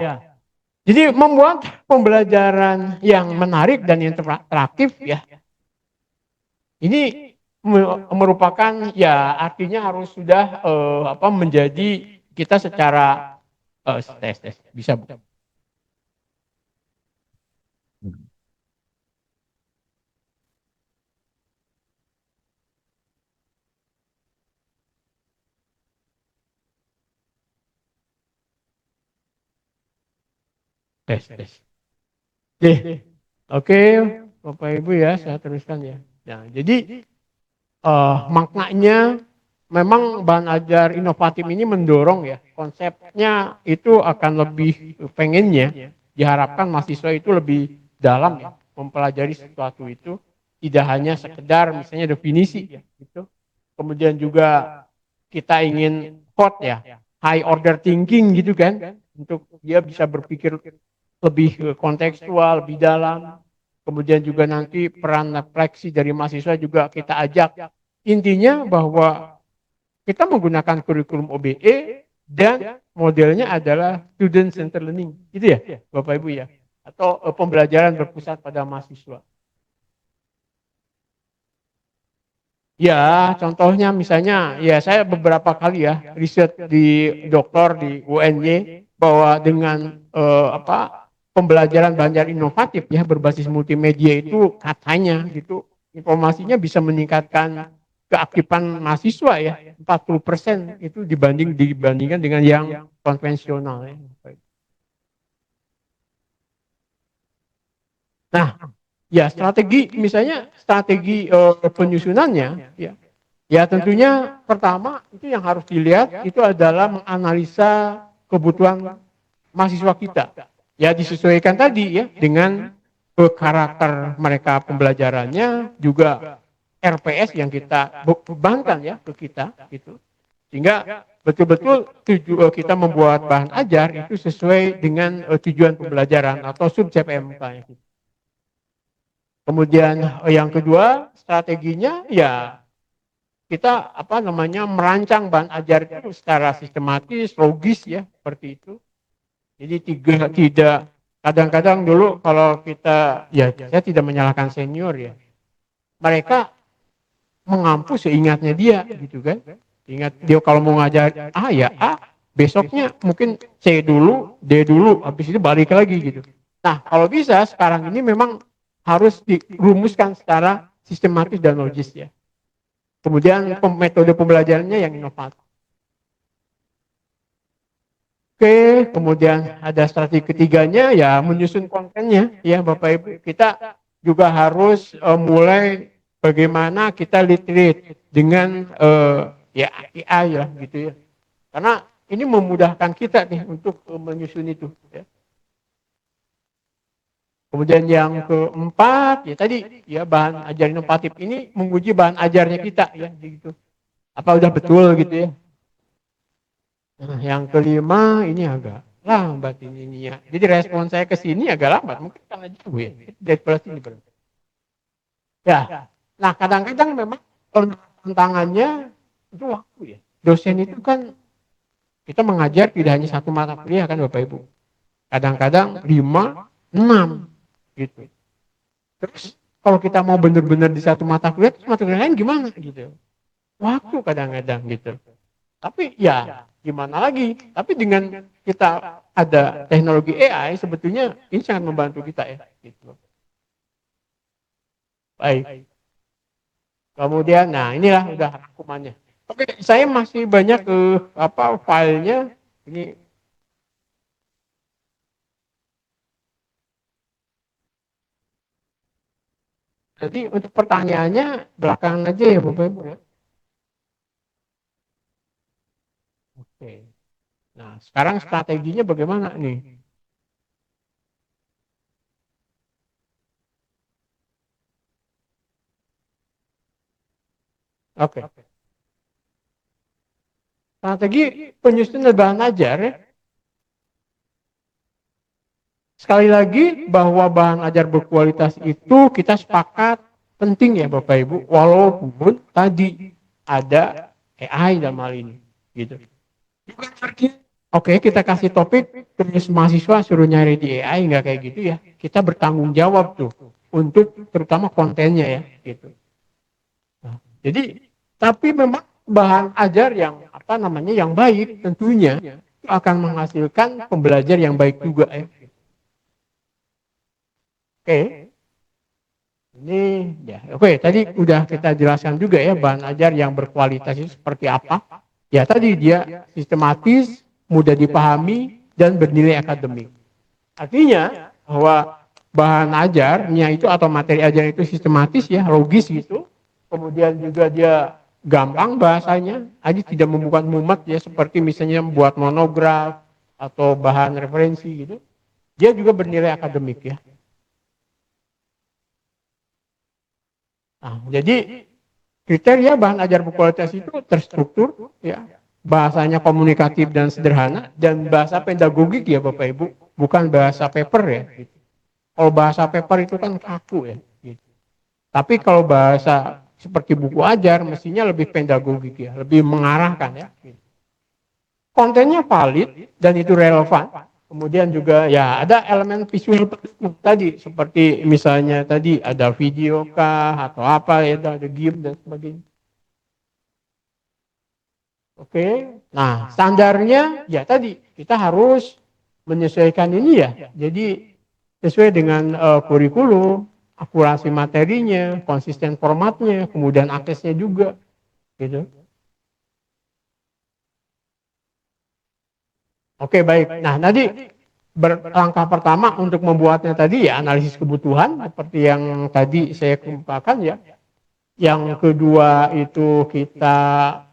Jadi membuat pembelajaran yang menarik dan interaktif ya. Ini merupakan ya artinya harus sudah menjadi kita secara tes bisa tes. Oke, Bapak Ibu ya, saya teruskan ya. Nah, jadi maknanya memang bahan ajar inovatif ini mendorong ya konsepnya itu akan lebih pengennya diharapkan mahasiswa itu lebih dalam ya mempelajari sesuatu itu tidak hanya sekedar misalnya definisi ya gitu. Kemudian juga kita ingin hot ya high order thinking gitu kan untuk dia bisa berpikir lebih kontekstual lebih dalam. Kemudian juga nanti peran refleksi dari mahasiswa juga kita ajak. Intinya bahwa kita menggunakan kurikulum OBE dan modelnya adalah student center learning. Gitu ya, Bapak Ibu ya. Atau pembelajaran berpusat pada mahasiswa. Ya, contohnya misalnya, ya saya beberapa kali ya riset di doktor di UNY bahwa dengan pembelajaran belajar inovatif ya berbasis multimedia itu katanya gitu informasinya bisa meningkatkan keaktifan mahasiswa ya 40% itu dibandingkan dengan yang konvensional ya. Nah, ya strategi misalnya strategi penyusunannya ya tentunya pertama itu yang harus dilihat itu adalah menganalisa kebutuhan mahasiswa kita. Ya disesuaikan tadi ya dengan karakter mereka pembelajarannya juga RPS yang kita bebankan ya ke kita gitu. Sehingga betul-betul kita membuat bahan ajar itu sesuai dengan tujuan pembelajaran atau sub CPMK. Kemudian yang kedua strateginya ya kita merancang bahan ajar itu secara sistematis, logis ya seperti itu. Jadi tidak kadang-kadang dulu kalau kita ya saya tidak menyalahkan senior ya. Mereka mengampu seingatnya dia gitu kan. Ingat dia kalau mau ngajar A ya A, besoknya mungkin C dulu, D dulu, habis itu balik lagi gitu. Nah, kalau bisa sekarang ini memang harus dirumuskan secara sistematis dan logis ya. Kemudian metode pembelajarannya yang inovatif. Oke, kemudian ada strategi ketiganya ya menyusun kontennya ya Bapak Ibu. Kita juga harus mulai bagaimana kita literate dengan ya AI ya gitu ya. Karena ini memudahkan kita nih untuk menyusun itu ya. Kemudian yang keempat ya tadi ya bahan ajar inovatif ini menguji bahan ajarnya kita ya gitu. Apa udah betul gitu ya. Nah, yang kelima ini agak lambat ini ya. Jadi respon saya ke sini agak lambat mungkin karena jauh ya. Dari plus ini berarti. Ya. Nah, kadang-kadang memang tantangannya itu waktu ya. Dosen itu kan kita mengajar tidak hanya satu mata kuliah kan Bapak Ibu. Kadang-kadang 5, 6 gitu. Terus kalau kita mau benar-benar di satu mata kuliah, terus mata kuliah lain gimana gitu. Waktu kadang-kadang gitu. Tapi ya gimana lagi. Tapi dengan kita ada teknologi AI sebetulnya ini sangat membantu kita ya. Gitu. Baik. Kemudian, nah inilah udah rangkumannya. Oke, saya masih banyak filenya. Ini jadi untuk pertanyaannya belakangan aja ya Bapak Ibu ya. Oke. Nah, sekarang strateginya bagaimana nih? Oke. Strategi penyusunan bahan ajar ya. Sekali lagi bahwa bahan ajar berkualitas itu kita sepakat penting ya Bapak Ibu. Walaupun tadi ada AI dalam hal ini. Gitu. Oke, kita kasih topik terus mahasiswa suruh nyari di AI nggak kayak gitu ya. Kita bertanggung jawab tuh untuk terutama kontennya ya gitu. Nah, jadi tapi memang bahan ajar yang yang baik tentunya itu akan menghasilkan pembelajar yang baik juga ya. Oke. Ini ya. Oke, tadi udah kita jelaskan juga ya bahan ajar yang berkualitas itu seperti apa. Ya tadi dia sistematis, mudah dipahami dan bernilai akademik. Artinya bahwa bahan ajarnya itu atau materi ajar itu sistematis ya, logis gitu. Kemudian juga dia gampang bahasanya, jadi tidak membuat mumet ya seperti misalnya membuat monograf atau bahan referensi gitu. Dia juga bernilai akademik ya. Nah, jadi kriteria bahan ajar berkualitas itu terstruktur, ya, bahasanya komunikatif dan sederhana, dan bahasa pedagogik ya Bapak Ibu, bukan bahasa paper ya. Gitu. Kalau bahasa paper itu kan kaku ya. Gitu. Tapi kalau bahasa seperti buku ajar, mestinya lebih pedagogik ya, lebih mengarahkan ya. Gitu. Kontennya valid dan itu relevan. Kemudian juga ya ada elemen visual pendukung tadi seperti misalnya tadi ada video kah atau apa ya ada game dan sebagainya. Oke. Nah, standarnya ya tadi kita harus menyesuaikan ini ya. Jadi sesuai dengan kurikulum, akurasi materinya, konsisten formatnya, kemudian aksesnya juga gitu. Oke, baik. Nah, tadi langkah pertama untuk membuatnya tadi ya analisis kebutuhan seperti yang tadi saya kemukakan ya. Yang kedua itu kita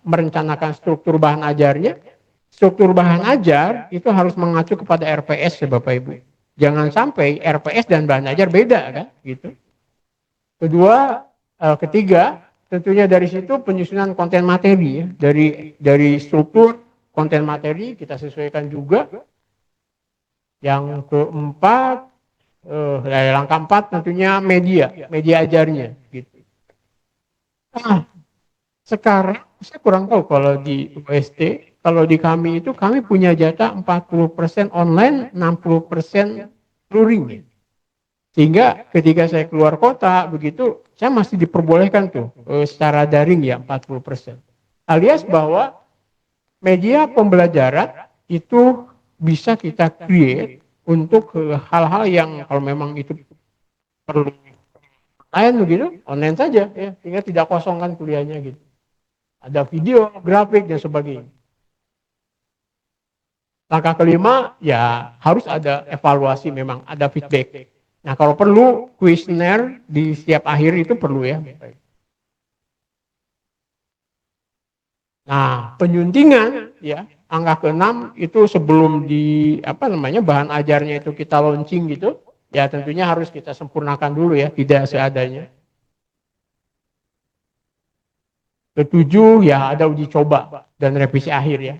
merencanakan struktur bahan ajarnya. Struktur bahan ajar itu harus mengacu kepada RPS ya Bapak Ibu. Jangan sampai RPS dan bahan ajar beda kan gitu. Ketiga, tentunya dari situ penyusunan konten materi ya. Dari struktur konten materi kita sesuaikan juga. Yang keempat, langkah 4 tentunya media ajarnya gitu. Nah, sekarang saya kurang tahu kalau di UST, kalau di kami itu kami punya jatah 40% online, 60% luring. Sehingga ketika saya keluar kota begitu, saya masih diperbolehkan tuh secara daring ya 40%. Alias bahwa media pembelajaran itu bisa kita create untuk hal-hal yang kalau memang itu perlu lain begitu, online saja ya, sehingga tidak kosongkan kuliahnya gitu. Ada video, grafik dan sebagainya. Langkah kelima ya harus ada evaluasi, memang ada feedback. Nah kalau perlu kuesioner di setiap akhir itu perlu ya. Nah penyuntingan ya angka ke-6 itu sebelum di bahan ajarnya itu kita launching gitu, ya tentunya harus kita sempurnakan dulu ya, tidak seadanya. Ke-7 ya ada uji coba dan revisi akhir ya.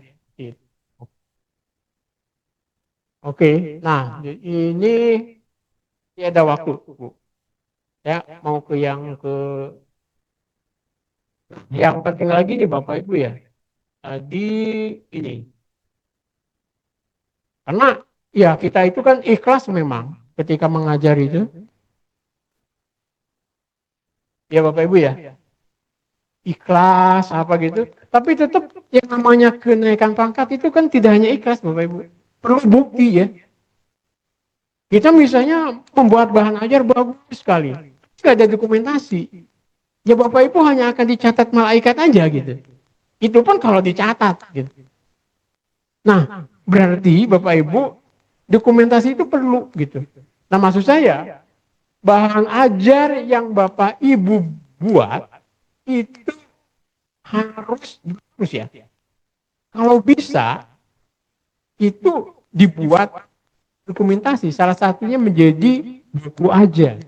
Oke, nah ini ada waktu, Bu. Ya mau ke yang penting lagi nih Bapak Ibu ya. Tadi ini. Karena ya kita itu kan ikhlas memang ketika mengajar itu. Ya Bapak Ibu ya. Ikhlas apa gitu. Tapi tetap yang namanya kenaikan pangkat itu kan tidak hanya ikhlas Bapak Ibu. Perlu bukti ya. Kita misalnya membuat bahan ajar bagus sekali. Tidak ada dokumentasi. Ya Bapak Ibu hanya akan dicatat malaikat aja gitu. Itu pun kalau dicatat gitu. Nah, berarti Bapak Ibu dokumentasi itu perlu gitu. Nah, maksud saya bahan ajar yang Bapak Ibu buat itu harus ya. Kalau bisa itu dibuat dokumentasi, salah satunya menjadi buku ajar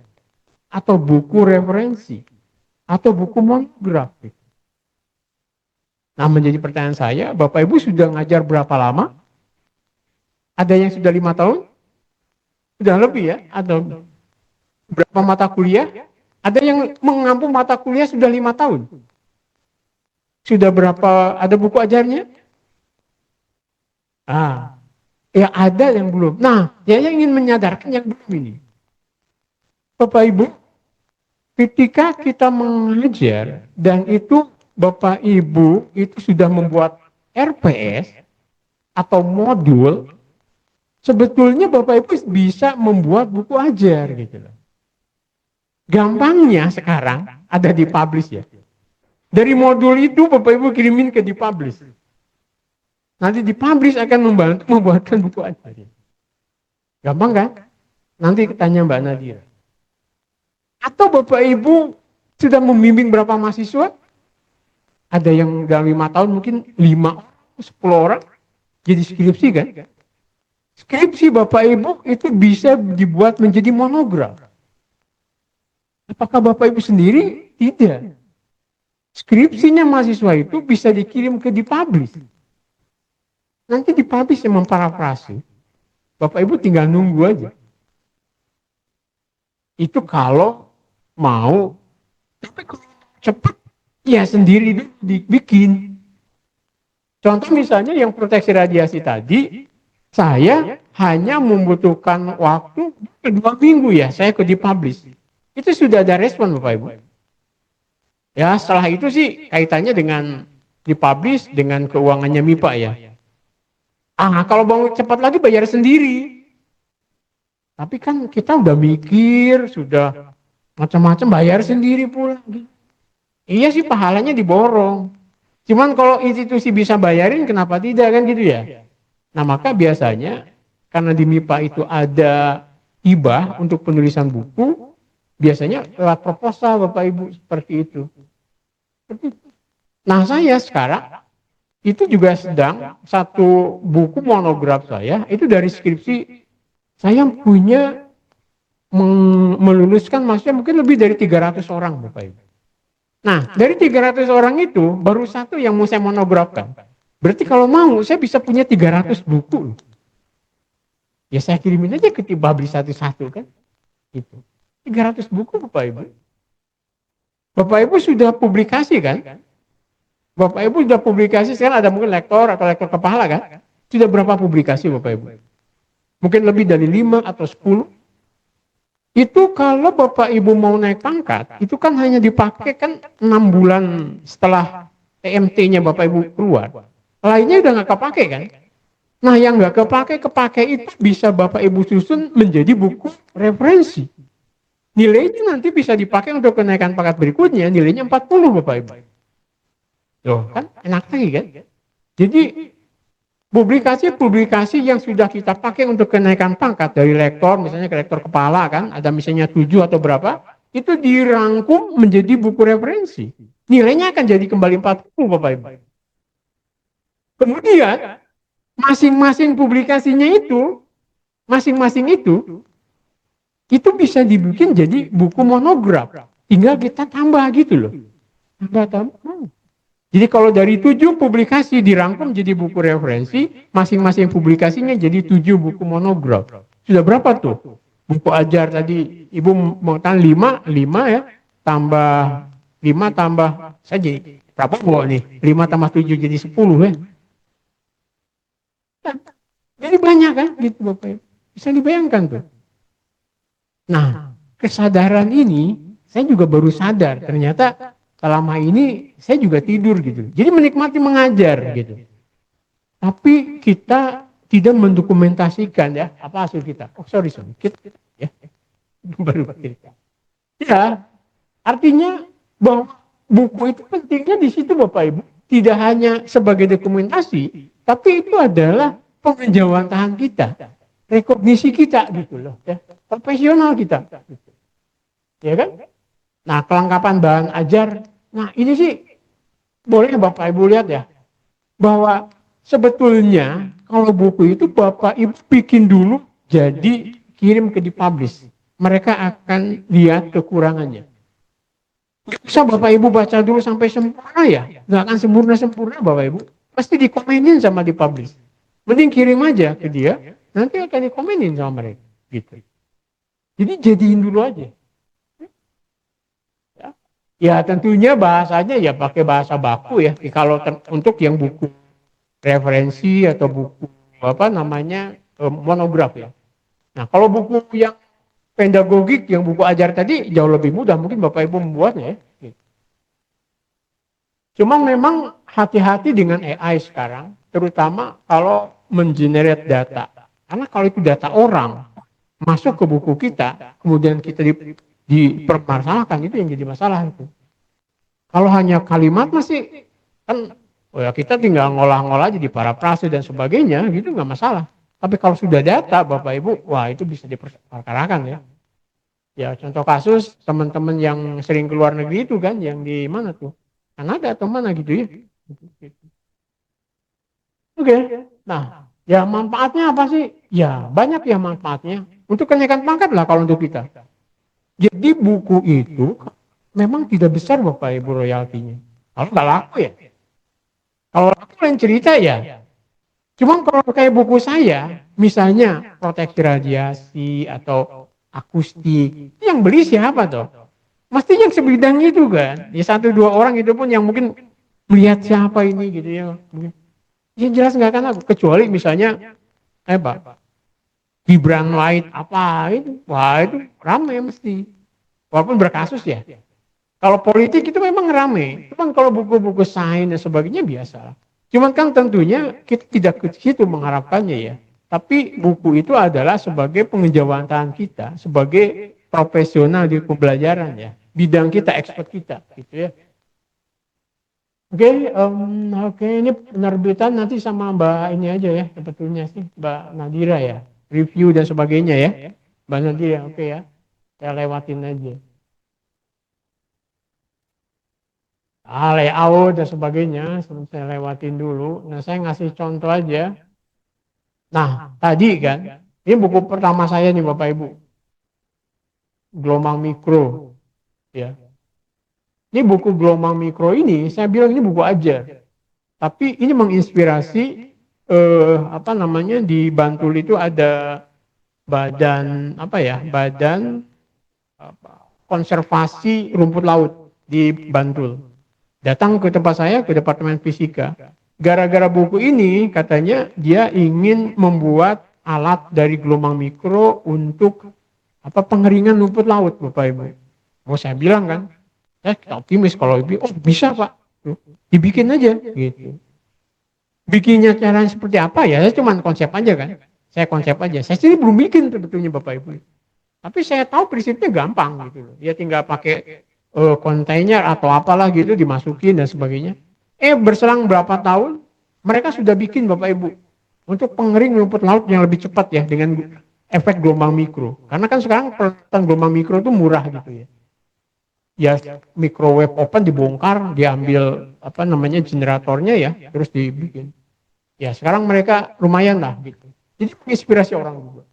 atau buku referensi atau buku monografik. Nah, menjadi pertanyaan saya, Bapak Ibu sudah ngajar berapa lama? Ada yang sudah 5 tahun? Sudah lebih ya? Atau berapa mata kuliah? Ada yang mengampu mata kuliah sudah 5 tahun? Sudah berapa, ada buku ajarnya? Ya ada yang belum. Nah, saya ingin menyadarkan yang belum ini. Bapak Ibu, ketika kita mengajar dan itu Bapak Ibu itu sudah membuat RPS atau modul, sebetulnya Bapak Ibu bisa membuat buku ajar gitu loh. Gampangnya sekarang ada di publish ya. Dari modul itu Bapak Ibu kirimin ke di publish. Nanti di publish akan membantu membuatkan buku ajar. Gampang kan? Nanti tanya Mbak Nadia. Atau Bapak Ibu sudah membimbing berapa mahasiswa? Ada yang dalam 5 tahun mungkin 5, 10 orang jadi skripsi kan? Skripsi Bapak Ibu itu bisa dibuat menjadi monograf. Apakah Bapak Ibu sendiri? Tidak. Skripsinya mahasiswa itu bisa dikirim ke dipublish. Nanti dipublish yang memparafrase. Bapak Ibu tinggal nunggu aja. Itu kalau mau. Tapi kalau cepat, ya sendiri dibikin. Contoh misalnya yang proteksi radiasi tadi, saya hanya membutuhkan waktu 2 minggu ya, saya ke dipublish. Itu sudah ada respon Bapak Ibu. Ya setelah itu sih kaitannya dengan dipublish dengan keuangannya MIPA ya. Kalau mau cepat lagi bayar sendiri. Tapi kan kita udah mikir, sudah macam-macam bayar sendiri pula. Iya sih pahalanya diborong. Cuman kalau institusi bisa bayarin kenapa tidak kan gitu ya. Nah maka biasanya karena di MIPA itu ada hibah untuk penulisan buku, biasanya lewat proposal Bapak Ibu seperti itu. Nah saya sekarang itu juga sedang satu buku monograf saya, itu dari skripsi saya punya meluluskan maksudnya mungkin lebih dari 300 orang Bapak Ibu. Nah, dari 300 orang itu, baru satu yang mau saya monografkan. Berarti kalau mau, saya bisa punya 300 buku. Ya saya kirimin aja ke beli satu-satu kan. Gitu. 300 buku Bapak Ibu. Bapak Ibu sudah publikasi kan? Bapak Ibu sudah publikasi, sekarang ada mungkin lektor atau lektor kepala kan? Sudah berapa publikasi Bapak Ibu? Mungkin lebih dari 5 atau 10. Itu kalau Bapak Ibu mau naik pangkat, itu kan hanya dipakai kan 6 bulan setelah TMT-nya Bapak Ibu keluar. Lainnya udah nggak kepake kan? Nah yang nggak kepake itu bisa Bapak Ibu susun menjadi buku referensi. Nilainya nanti bisa dipakai untuk kenaikan pangkat berikutnya, nilainya 40 Bapak Ibu. Loh kan enak lagi kan? Jadi publikasi-publikasi yang sudah kita pakai untuk kenaikan pangkat dari lektor, misalnya ke lektor kepala kan, ada misalnya 7 atau berapa, itu dirangkum menjadi buku referensi. Nilainya akan jadi kembali 40 Bapak Ibu. Kemudian masing-masing publikasinya itu, itu bisa dibikin jadi buku monograf. Tinggal kita tambah gitu loh. Tambah. Jadi kalau dari 7 publikasi dirangkum jadi buku referensi, masing-masing publikasinya jadi 7 buku monograf. Sudah berapa tuh? Buku ajar tadi Ibu mengatakan 5 ya, tambah 5 tambah saja. Berapa buku nih? 5 tambah 7 jadi 10 ya. Jadi banyak kan gitu Bapak Ibu. Bisa dibayangkan tuh. Nah, kesadaran ini saya juga baru sadar ternyata selama ini saya juga tidur gitu. Jadi menikmati mengajar gitu. Tapi kita tidak mendokumentasikan ya apa hasil kita. Oh sorry kita ya baru kita. Ya artinya bahwa buku itu pentingnya di situ Bapak Ibu. Tidak hanya sebagai dokumentasi, tapi itu adalah pengejawantahan kita, rekognisi kita gitu loh, ya. Profesional kita. Ya kan? Nah, kelengkapan bahan ajar. Nah, ini sih boleh Bapak Ibu lihat ya. Bahwa sebetulnya kalau buku itu Bapak Ibu bikin dulu jadi kirim ke dipublish. Mereka akan lihat kekurangannya. Gak bisa Bapak Ibu baca dulu sampai sempurna ya. Gak akan sempurna Bapak Ibu. Pasti dikomenin sama dipublish. Mending kirim aja ke dia. Nanti akan dikomenin sama mereka. Gitu. Jadi jadiin dulu aja. Ya tentunya bahasanya ya pakai bahasa baku ya. Kalau untuk yang buku referensi atau buku apa namanya monograf ya. Nah kalau buku yang pedagogik, yang buku ajar tadi jauh lebih mudah mungkin Bapak Ibu membuatnya ya. Cuma memang hati-hati dengan AI sekarang, terutama kalau mengenerate data. Karena kalau itu data orang masuk ke buku kita, kemudian kita dipermasalahkan, itu yang jadi masalah itu. Kalau hanya kalimat masih kan oh ya kita tinggal ngolah-ngolah jadi parafrase dan sebagainya gitu nggak masalah. Tapi kalau sudah data Bapak Ibu, wah itu bisa diperkarakan ya. Ya contoh kasus teman-teman yang sering keluar negeri itu kan, yang di mana tuh? Kanada atau mana gitu ya. Oke. Nah, ya manfaatnya apa sih? Ya banyak ya manfaatnya. Untuk kenaikan pangkat lah kalau untuk kita. Jadi buku itu memang tidak besar Bapak Ibu royaltinya. Kalau nggak laku ya. Kalau laku lain cerita ya. Cuma kalau kayak buku saya, misalnya proteksi radiasi atau akustik, yang beli siapa toh? Mesti yang sebidang itu kan. Ya 1-2 orang itu pun yang mungkin melihat siapa ini gitu ya. Ya jelas nggak akan laku. Kecuali misalnya Pak Gibran White apa itu, wah itu ramai mesti. Walaupun berkasus ya. Kalau politik itu memang ramai. Cuman kalau buku-buku sains dan sebagainya biasa. Cuman kan tentunya kita tidak ke situ mengharapkannya ya. Tapi buku itu adalah sebagai pengejawantahan kita, sebagai profesional di pembelajaran ya. Bidang kita, expert kita gitu ya. Oke, ini penerbitan nanti sama Mbak ini aja ya, sebetulnya sih Mbak Nadira ya. Review dan sebagainya ya. Mbak Nadira, oke ya. Saya lewatin aja. Layout dan sebagainya, saya lewatin dulu. Nah, saya ngasih contoh aja. Nah, tadi kan, ini buku pertama saya nih Bapak Ibu. Gelombang mikro. Ya. Ini buku gelombang mikro ini, saya bilang ini buku ajar. Tapi ini menginspirasi apa namanya di Bantul itu ada badan apa ya? Badan konservasi rumput laut di Bantul. Datang ke tempat saya ke Departemen Fisika. Gara-gara buku ini katanya dia ingin membuat alat dari gelombang mikro untuk apa pengeringan rumput laut, Bapak Ibu. Mau saya bilang kan, saya optimis kalau bisa Pak, dibikin aja gitu. Bikinnya caranya seperti apa ya? Saya cuma konsep aja kan. Saya konsep aja. Saya sendiri belum bikin sebetulnya Bapak Ibu. Tapi saya tahu prinsipnya gampang gitu loh. Dia tinggal pakai kontainer atau apalah gitu dimasukin dan sebagainya. Berselang berapa tahun mereka sudah bikin Bapak Ibu untuk pengering rumput laut yang lebih cepat ya dengan efek gelombang mikro. Karena kan sekarang peralatan gelombang mikro itu murah gitu ya. Ya microwave oven dibongkar, diambil apa namanya generatornya ya, terus dibikin. Ya sekarang mereka lumayan lah gitu. Jadi inspirasi orang juga.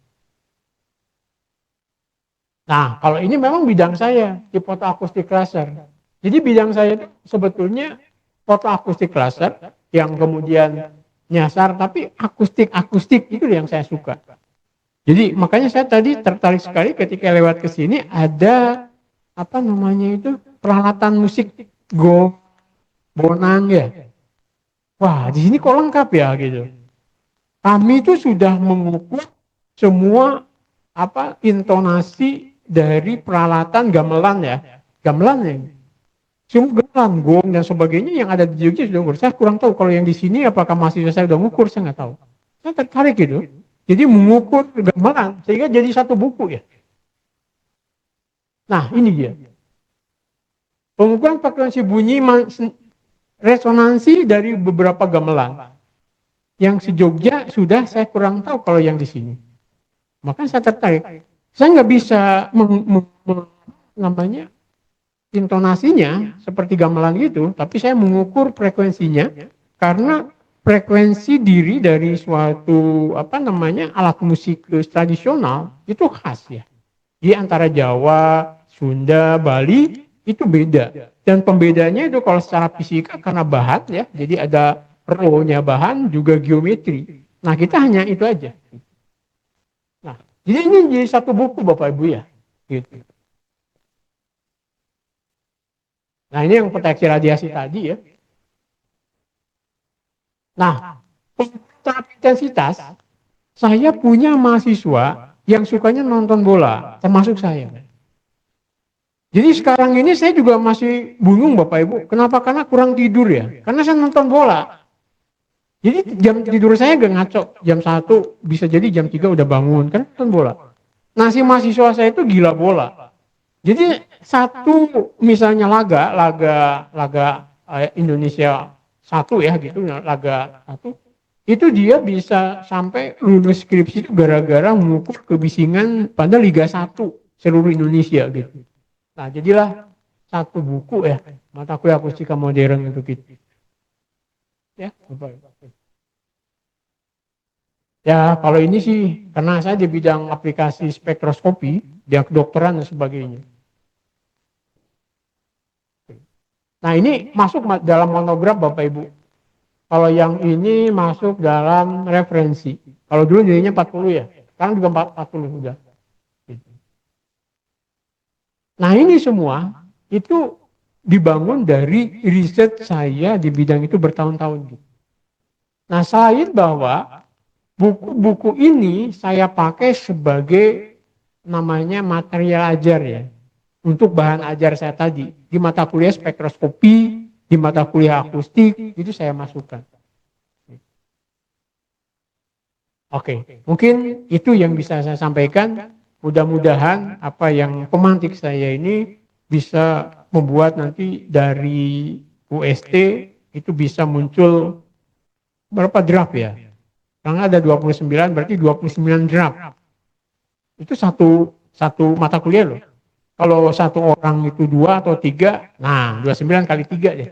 Nah, kalau ini memang bidang saya di fotoakustik laser. Jadi bidang saya itu sebetulnya fotoakustik laser yang kemudian nyasar, tapi akustik itu yang saya suka. Jadi makanya saya tadi tertarik sekali ketika lewat ke sini ada apa namanya itu peralatan musik bonang ya. Wah, di sini kok lengkap ya gitu. Kami itu sudah mengukur semua apa intonasi dari peralatan gamelan ya. Gamelan ya. Semua gamelan, gong dan sebagainya yang ada di Jogja sudah ukur. Saya kurang tahu kalau yang di sini apakah mahasiswa saya sudah mengukur, saya nggak tahu. Saya tertarik gitu. Jadi mengukur gamelan sehingga jadi satu buku ya. Nah, ini dia. Pengukuran frekuensi bunyi resonansi dari beberapa gamelan. Yang di Jogja sudah saya kurang tahu kalau yang di sini. Makanya saya tertarik. Saya nggak bisa namanya intonasinya seperti gamelan gitu, tapi saya mengukur frekuensinya karena frekuensi diri dari suatu apa namanya alat musik tradisional itu khas ya. Di antara Jawa, Sunda, Bali itu beda. Dan pembedanya itu kalau secara fisika karena bahan ya, jadi ada row-nya bahan juga geometri. Nah kita hanya itu aja. Nah jadi ini jadi satu buku Bapak Ibu ya. Gitu. Nah ini yang proteksi radiasi tadi ya. Nah terapi intensitas, saya punya mahasiswa yang sukanya nonton bola, termasuk saya. Jadi sekarang ini saya juga masih bingung Bapak Ibu, kenapa? Karena kurang tidur ya, karena saya nonton bola. Jadi jam tidur saya gak ngaco, jam 1 bisa jadi jam 3 udah bangun, kan nonton bola. Nah si mahasiswa saya itu gila bola. Jadi satu misalnya laga Indonesia 1 ya gitu, laga 1, itu dia bisa sampai lulus skripsi itu gara-gara mengukur kebisingan pada Liga 1 seluruh Indonesia gitu. Nah jadilah satu buku ya, mata kuliah akustika modern untuk itu. Ya, ya kalau ini sih karena saya di bidang aplikasi spektroskopi, dia kedokteran dan sebagainya. Nah ini masuk dalam monograf Bapak Ibu. Kalau yang ini masuk dalam referensi. Kalau dulu jadinya 40 ya, sekarang juga 40 sudah. Nah ini semua itu dibangun dari riset saya di bidang itu bertahun-tahun. Nah selain bahwa buku-buku ini saya pakai sebagai namanya material ajar ya. Untuk bahan ajar saya tadi. Di mata kuliah spektroskopi, di mata kuliah akustik, itu saya masukkan. Oke, mungkin itu yang bisa saya sampaikan. Mudah-mudahan apa yang pemantik saya ini bisa membuat nanti dari UST itu bisa muncul berapa draft ya? Karena ada 29 berarti 29 draft. Itu satu mata kuliah loh. Kalau satu orang itu 2 atau 3, nah 29 kali 3 ya.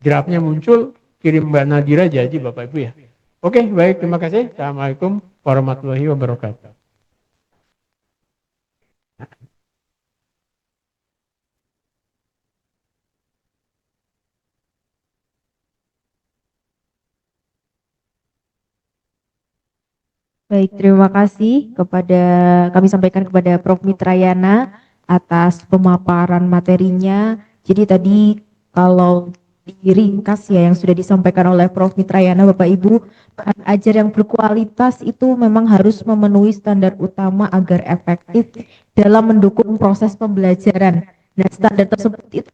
Draftnya muncul, kirim Mbak Nadira jadi Bapak Ibu ya. Oke, baik, terima kasih. Assalamualaikum warahmatullahi wabarakatuh. Baik, terima kasih kami sampaikan kepada Prof. Mitrayana atas pemaparan materinya. Jadi tadi kalau diringkas ya yang sudah disampaikan oleh Prof. Mitrayana, Bapak Ibu, bahan ajar yang berkualitas itu memang harus memenuhi standar utama agar efektif dalam mendukung proses pembelajaran. Nah, standar tersebut itu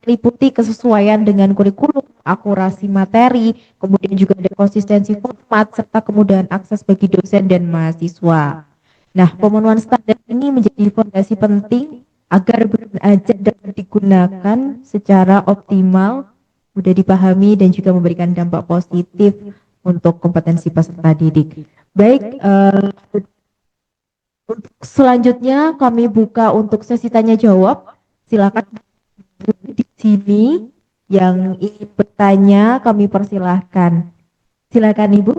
meliputi kesesuaian dengan kurikulum, akurasi materi, kemudian juga ada konsistensi format, serta kemudahan akses bagi dosen dan mahasiswa. Nah, pemenuhan standar ini menjadi fondasi penting agar belajar dapat digunakan secara optimal, mudah dipahami, dan juga memberikan dampak positif untuk kompetensi peserta didik. Baik, untuk selanjutnya kami buka untuk sesi tanya jawab. Silakan di sini yang ingin bertanya kami persilahkan. Silakan Ibu.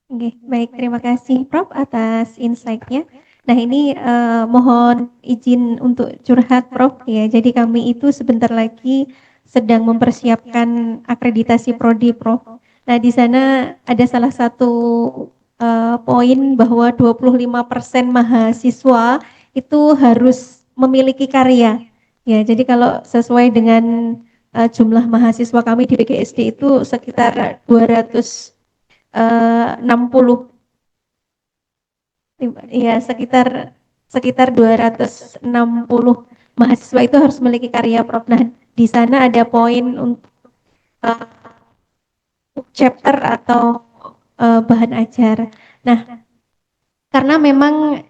Oke, baik. Terima kasih Prof atas insight-nya. Nah, ini mohon izin untuk curhat Prof ya. Jadi kami itu sebentar lagi sedang mempersiapkan akreditasi prodi Prof. Nah, di sana ada salah satu poin bahwa 25% mahasiswa itu harus memiliki karya. Ya, jadi kalau sesuai dengan jumlah mahasiswa kami di PGSD itu sekitar 260, ya sekitar 260 mahasiswa itu harus memiliki karya Prof. Nah, di sana ada poin untuk chapter atau bahan ajar. Nah, karena memang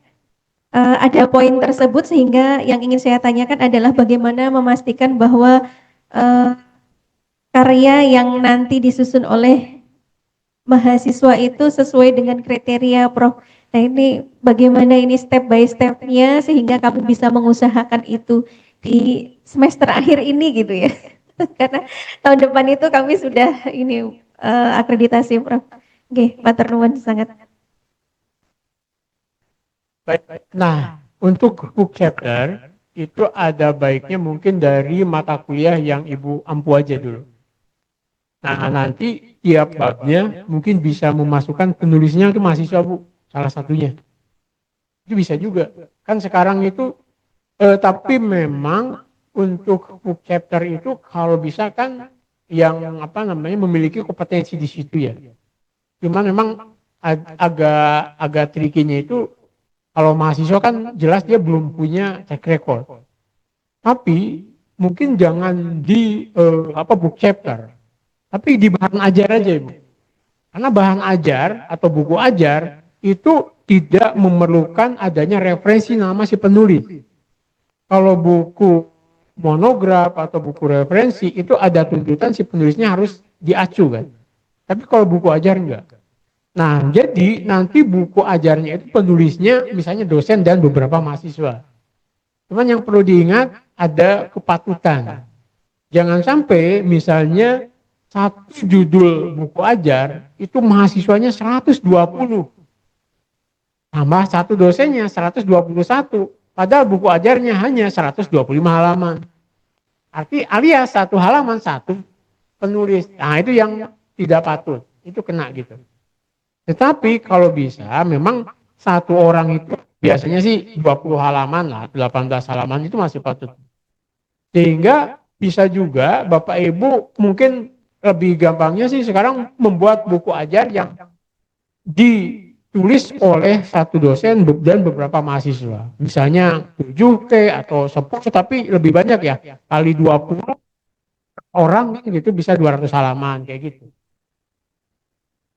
ada poin tersebut sehingga yang ingin saya tanyakan adalah bagaimana memastikan bahwa karya yang nanti disusun oleh mahasiswa itu sesuai dengan kriteria Prof. Nah, ini bagaimana ini step by step-nya sehingga kami bisa mengusahakan itu di semester akhir ini gitu ya. Karena tahun depan itu kami sudah ini akreditasi Prof. Oke, matur nuwun sangat. Baik. Nah, untuk book chapter itu ada baiknya mungkin dari mata kuliah yang Ibu ampu aja dulu. Nah, nanti tiap babnya mungkin bisa memasukkan penulisnya itu mahasiswa Bu, salah satunya. Itu bisa juga. Kan sekarang itu, tapi memang untuk book chapter itu kalau bisa kan yang memiliki kompetensi di situ ya. Cuman memang agak trikinya itu kalau mahasiswa kan jelas dia belum punya track record. Tapi mungkin jangan di book chapter. Tapi di bahan ajar aja Ibu. Karena bahan ajar atau buku ajar itu tidak memerlukan adanya referensi nama si penulis. Kalau buku monograf atau buku referensi itu ada tuntutan si penulisnya harus diacu kan. Tapi kalau buku ajar enggak. Nah, jadi nanti buku ajarnya itu penulisnya misalnya dosen dan beberapa mahasiswa. Cuman yang perlu diingat ada kepatutan. Jangan sampai misalnya satu judul buku ajar itu mahasiswanya 120. Tambah satu dosennya 121. Padahal buku ajarnya hanya 125 halaman. Alias satu halaman satu penulis. Nah, itu yang tidak patut. Itu kena gitu. Tetapi kalau bisa memang satu orang itu biasanya sih 20 halaman lah, 18 halaman itu masih patut. Sehingga bisa juga Bapak Ibu mungkin lebih gampangnya sih sekarang membuat buku ajar yang ditulis oleh satu dosen dan beberapa mahasiswa. Misalnya 7 atau 10 tapi lebih banyak ya. Kali 20 orang kan gitu bisa 200 halaman kayak gitu.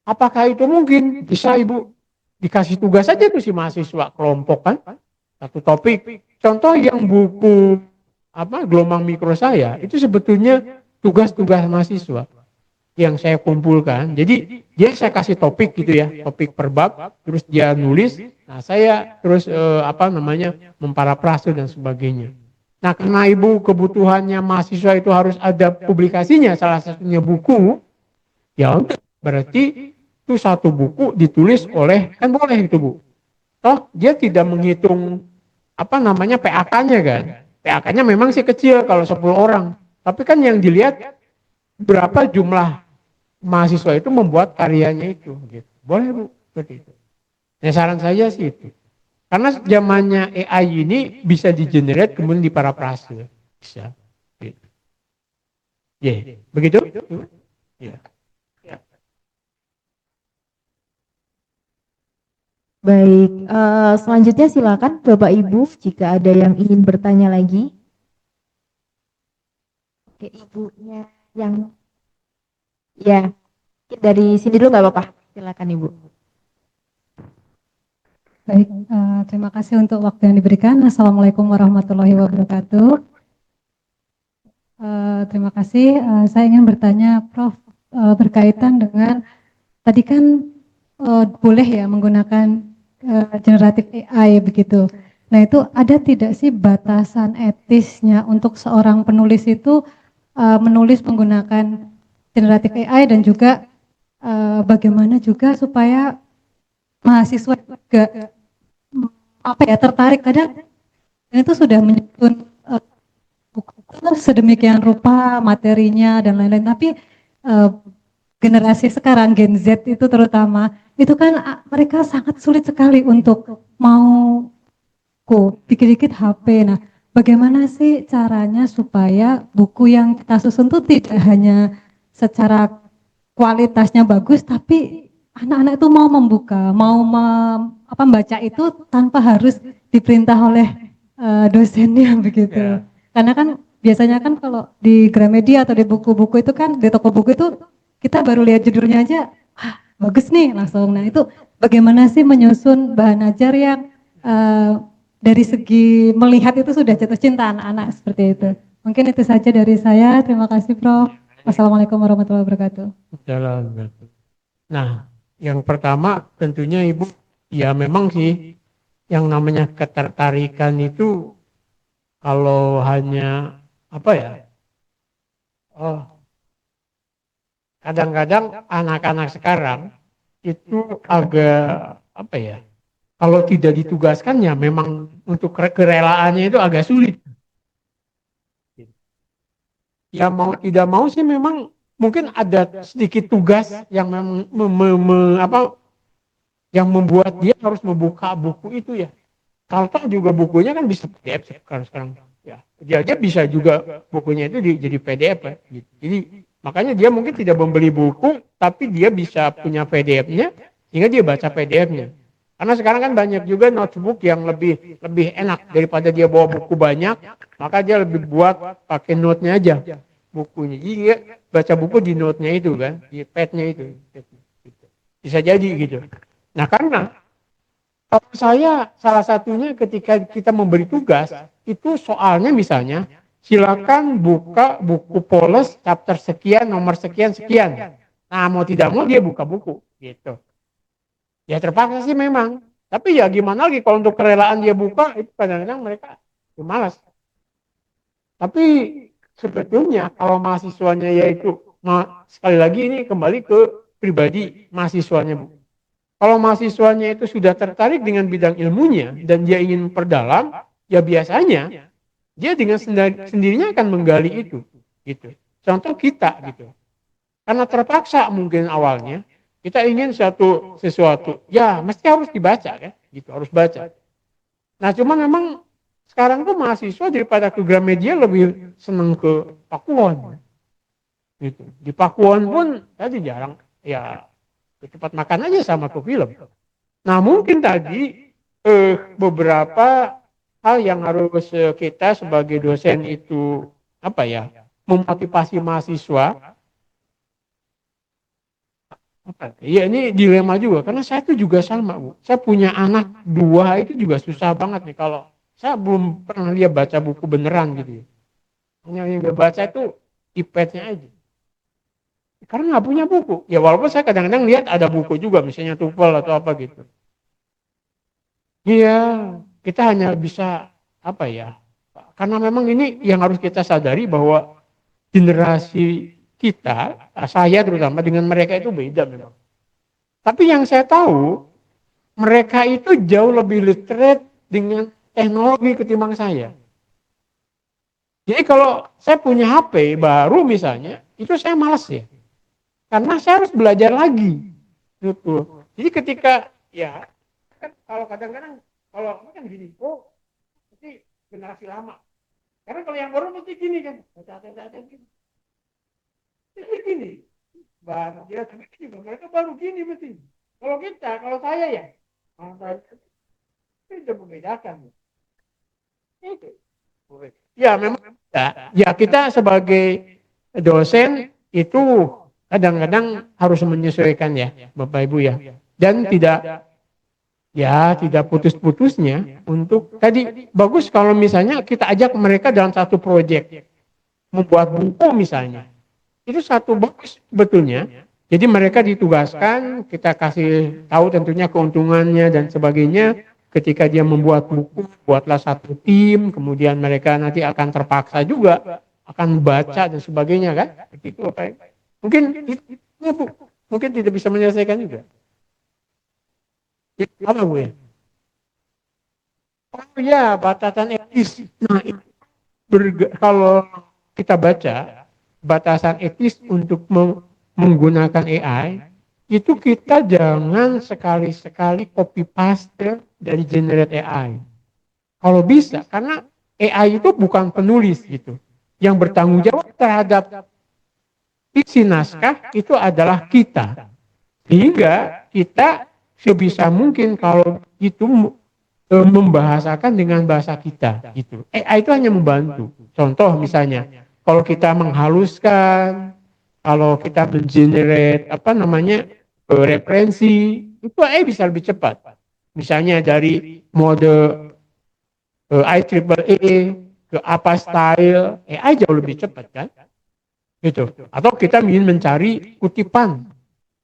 Apakah itu mungkin? Bisa Ibu dikasih tugas saja tuh si mahasiswa kelompok kan satu topik. Contoh yang buku gelombang mikro saya itu sebetulnya tugas-tugas mahasiswa. yang saya kumpulkan. Jadi dia saya kasih topik gitu ya, topik per bab, terus dia nulis. Nah saya terus memparafrase dan sebagainya. Nah karena ibu kebutuhannya mahasiswa itu harus ada publikasinya, salah satunya buku, ya berarti itu satu buku ditulis oleh, kan boleh itu Bu. Toh dia tidak menghitung PAK-nya kan. PAK-nya memang sih kecil kalau 10 orang. Tapi kan yang dilihat berapa jumlah mahasiswa itu membuat karyanya itu gitu. Boleh Bu, seperti itu. Nah, saran saya sih itu. Karena zamannya AI ini bisa di-generate kemudian diparafrase. Bisa. Gitu. Begitu? Ya. Baik, selanjutnya silakan Bapak Ibu jika ada yang ingin bertanya lagi. Oke, ibunya yang ya dari sini dulu nggak apa-apa. Silakan Ibu. Baik, terima kasih untuk waktu yang diberikan. Assalamualaikum warahmatullahi wabarakatuh. Terima kasih. Saya ingin bertanya, Prof, berkaitan dengan tadi kan boleh ya menggunakan generatif AI begitu. Nah itu ada tidak sih batasan etisnya untuk seorang penulis itu menulis menggunakan generatif AI dan juga bagaimana juga supaya mahasiswa juga tertarik kadang dan itu sudah menyusun buku sedemikian rupa materinya dan lain-lain, tapi generasi sekarang Gen Z itu terutama itu kan mereka sangat sulit sekali untuk mau dikit-dikit HP. Nah, bagaimana sih caranya supaya buku yang kita susun itu tidak hanya secara kualitasnya bagus, tapi anak-anak itu mau membuka, mau membaca itu tanpa harus diperintah oleh dosennya begitu. Ya. Karena kan biasanya kan kalau di Gramedia atau di buku-buku itu kan di toko buku itu kita baru lihat judulnya aja, wah bagus nih langsung. Nah itu bagaimana sih menyusun bahan ajar yang dari segi melihat itu sudah jatuh cinta anak-anak seperti itu. Mungkin itu saja dari saya. Terima kasih Prof. Wassalamualaikum warahmatullahi wabarakatuh. Jalan. Nah, yang pertama tentunya Ibu, ya memang sih yang namanya ketertarikan itu kalau hanya kadang-kadang anak-anak sekarang itu agak kalau tidak ditugaskannya memang untuk kerelaannya itu agak sulit. Ya mau tidak mau sih memang mungkin ada sedikit tugas yang yang membuat dia harus membuka buku itu ya. Kalau juga bukunya kan bisa PDF sekarang. Ya, dia bisa juga bukunya itu jadi PDF ya. Gitu. Jadi makanya dia mungkin tidak membeli buku, tapi dia bisa punya PDF-nya, sehingga dia baca PDF-nya. Karena sekarang kan banyak juga notebook yang lebih enak daripada dia bawa buku banyak, maka dia lebih buat pakai note-nya aja bukunya. Jadi dia baca buku di note-nya itu kan, di pad-nya itu. Bisa jadi gitu. Nah karena kalau saya salah satunya ketika kita memberi tugas, itu soalnya misalnya, silakan buka buku Poles chapter sekian, nomor sekian, sekian. Nah mau tidak mau dia buka buku gitu. Ya terpaksa sih memang. Tapi ya gimana lagi kalau untuk kerelaan dia buka, itu kadang-kadang mereka malas. Tapi sebetulnya kalau mahasiswanya yaitu, sekali lagi ini kembali ke pribadi mahasiswanya Bu. Kalau mahasiswanya itu sudah tertarik dengan bidang ilmunya dan dia ingin memperdalam, ya biasanya dia dengan sendirinya akan menggali itu. Gitu. Contoh kita gitu. Karena terpaksa mungkin awalnya kita ingin sesuatu, ya mesti harus dibaca kan, gitu harus baca. Nah cuma memang sekarang tuh mahasiswa daripada ke Gramedia lebih senang ke Pakuwon. Gitu. Di Pakuwon pun tadi jarang, ya ke tempat makan aja sama ke film. Nah mungkin tadi beberapa hal yang harus kita sebagai dosen itu memotivasi mahasiswa. Iya ini dilema juga karena saya tuh juga sama Bu. Saya punya anak 2 itu juga susah banget nih kalau saya belum pernah lihat baca buku beneran gitu ya. Hanya yang dia baca itu iPad-nya aja. karena nggak punya buku. Ya walaupun saya kadang-kadang lihat ada buku juga, misalnya TOEFL atau apa gitu. Iya, kita hanya bisa apa ya? Karena memang ini yang harus kita sadari bahwa generasi kita, saya terutama dengan mereka itu beda memang. Tapi yang saya tahu, mereka itu jauh lebih literate dengan teknologi ketimbang saya. Jadi kalau saya punya HP baru misalnya, itu saya malas ya. Karena saya harus belajar lagi. Gitu. Jadi ketika, ya, kan kalau kadang-kadang, kalau kan gini, oh, mesti generasi lama. Karena kalau yang baru mesti gini kan. Jadi gini. Baru dia mereka baru gini mesti. Kalau kita, kalau saya ya, itu sudah membedakan. Itu. Ya memang ya kita sebagai dosen itu kadang-kadang harus menyesuaikan ya Bapak Ibu ya. Dan tidak putus-putusnya untuk tadi bagus kalau misalnya kita ajak mereka dalam satu proyek membuat buku misalnya. Itu satu bagus betulnya. Jadi mereka ditugaskan, kita kasih tahu tentunya keuntungannya dan sebagainya. Ketika dia membuat buku, buatlah satu tim, kemudian mereka nanti akan terpaksa juga akan baca dan sebagainya kan. Itu apa? Mungkin ya, Bu, mungkin tidak bisa menyelesaikan juga. Apa Bu ya? Oh ya, batasan etis. Nah, kalau kita baca batasan etis untuk menggunakan AI itu kita jangan sekali-sekali copy paste dari generate AI. Kalau bisa, karena AI itu bukan penulis gitu. Yang bertanggung jawab terhadap isi naskah itu adalah kita. Sehingga kita sebisa mungkin kalau itu membahasakan dengan bahasa kita gitu. AI itu hanya membantu. Contoh misalnya, kalau kita menghaluskan, kalau kita mengenerate referensi, itu AI bisa lebih cepat. Misalnya dari mode IEEE ke apa style, AI jauh lebih cepat kan? Gitu. Atau kita ingin mencari kutipan.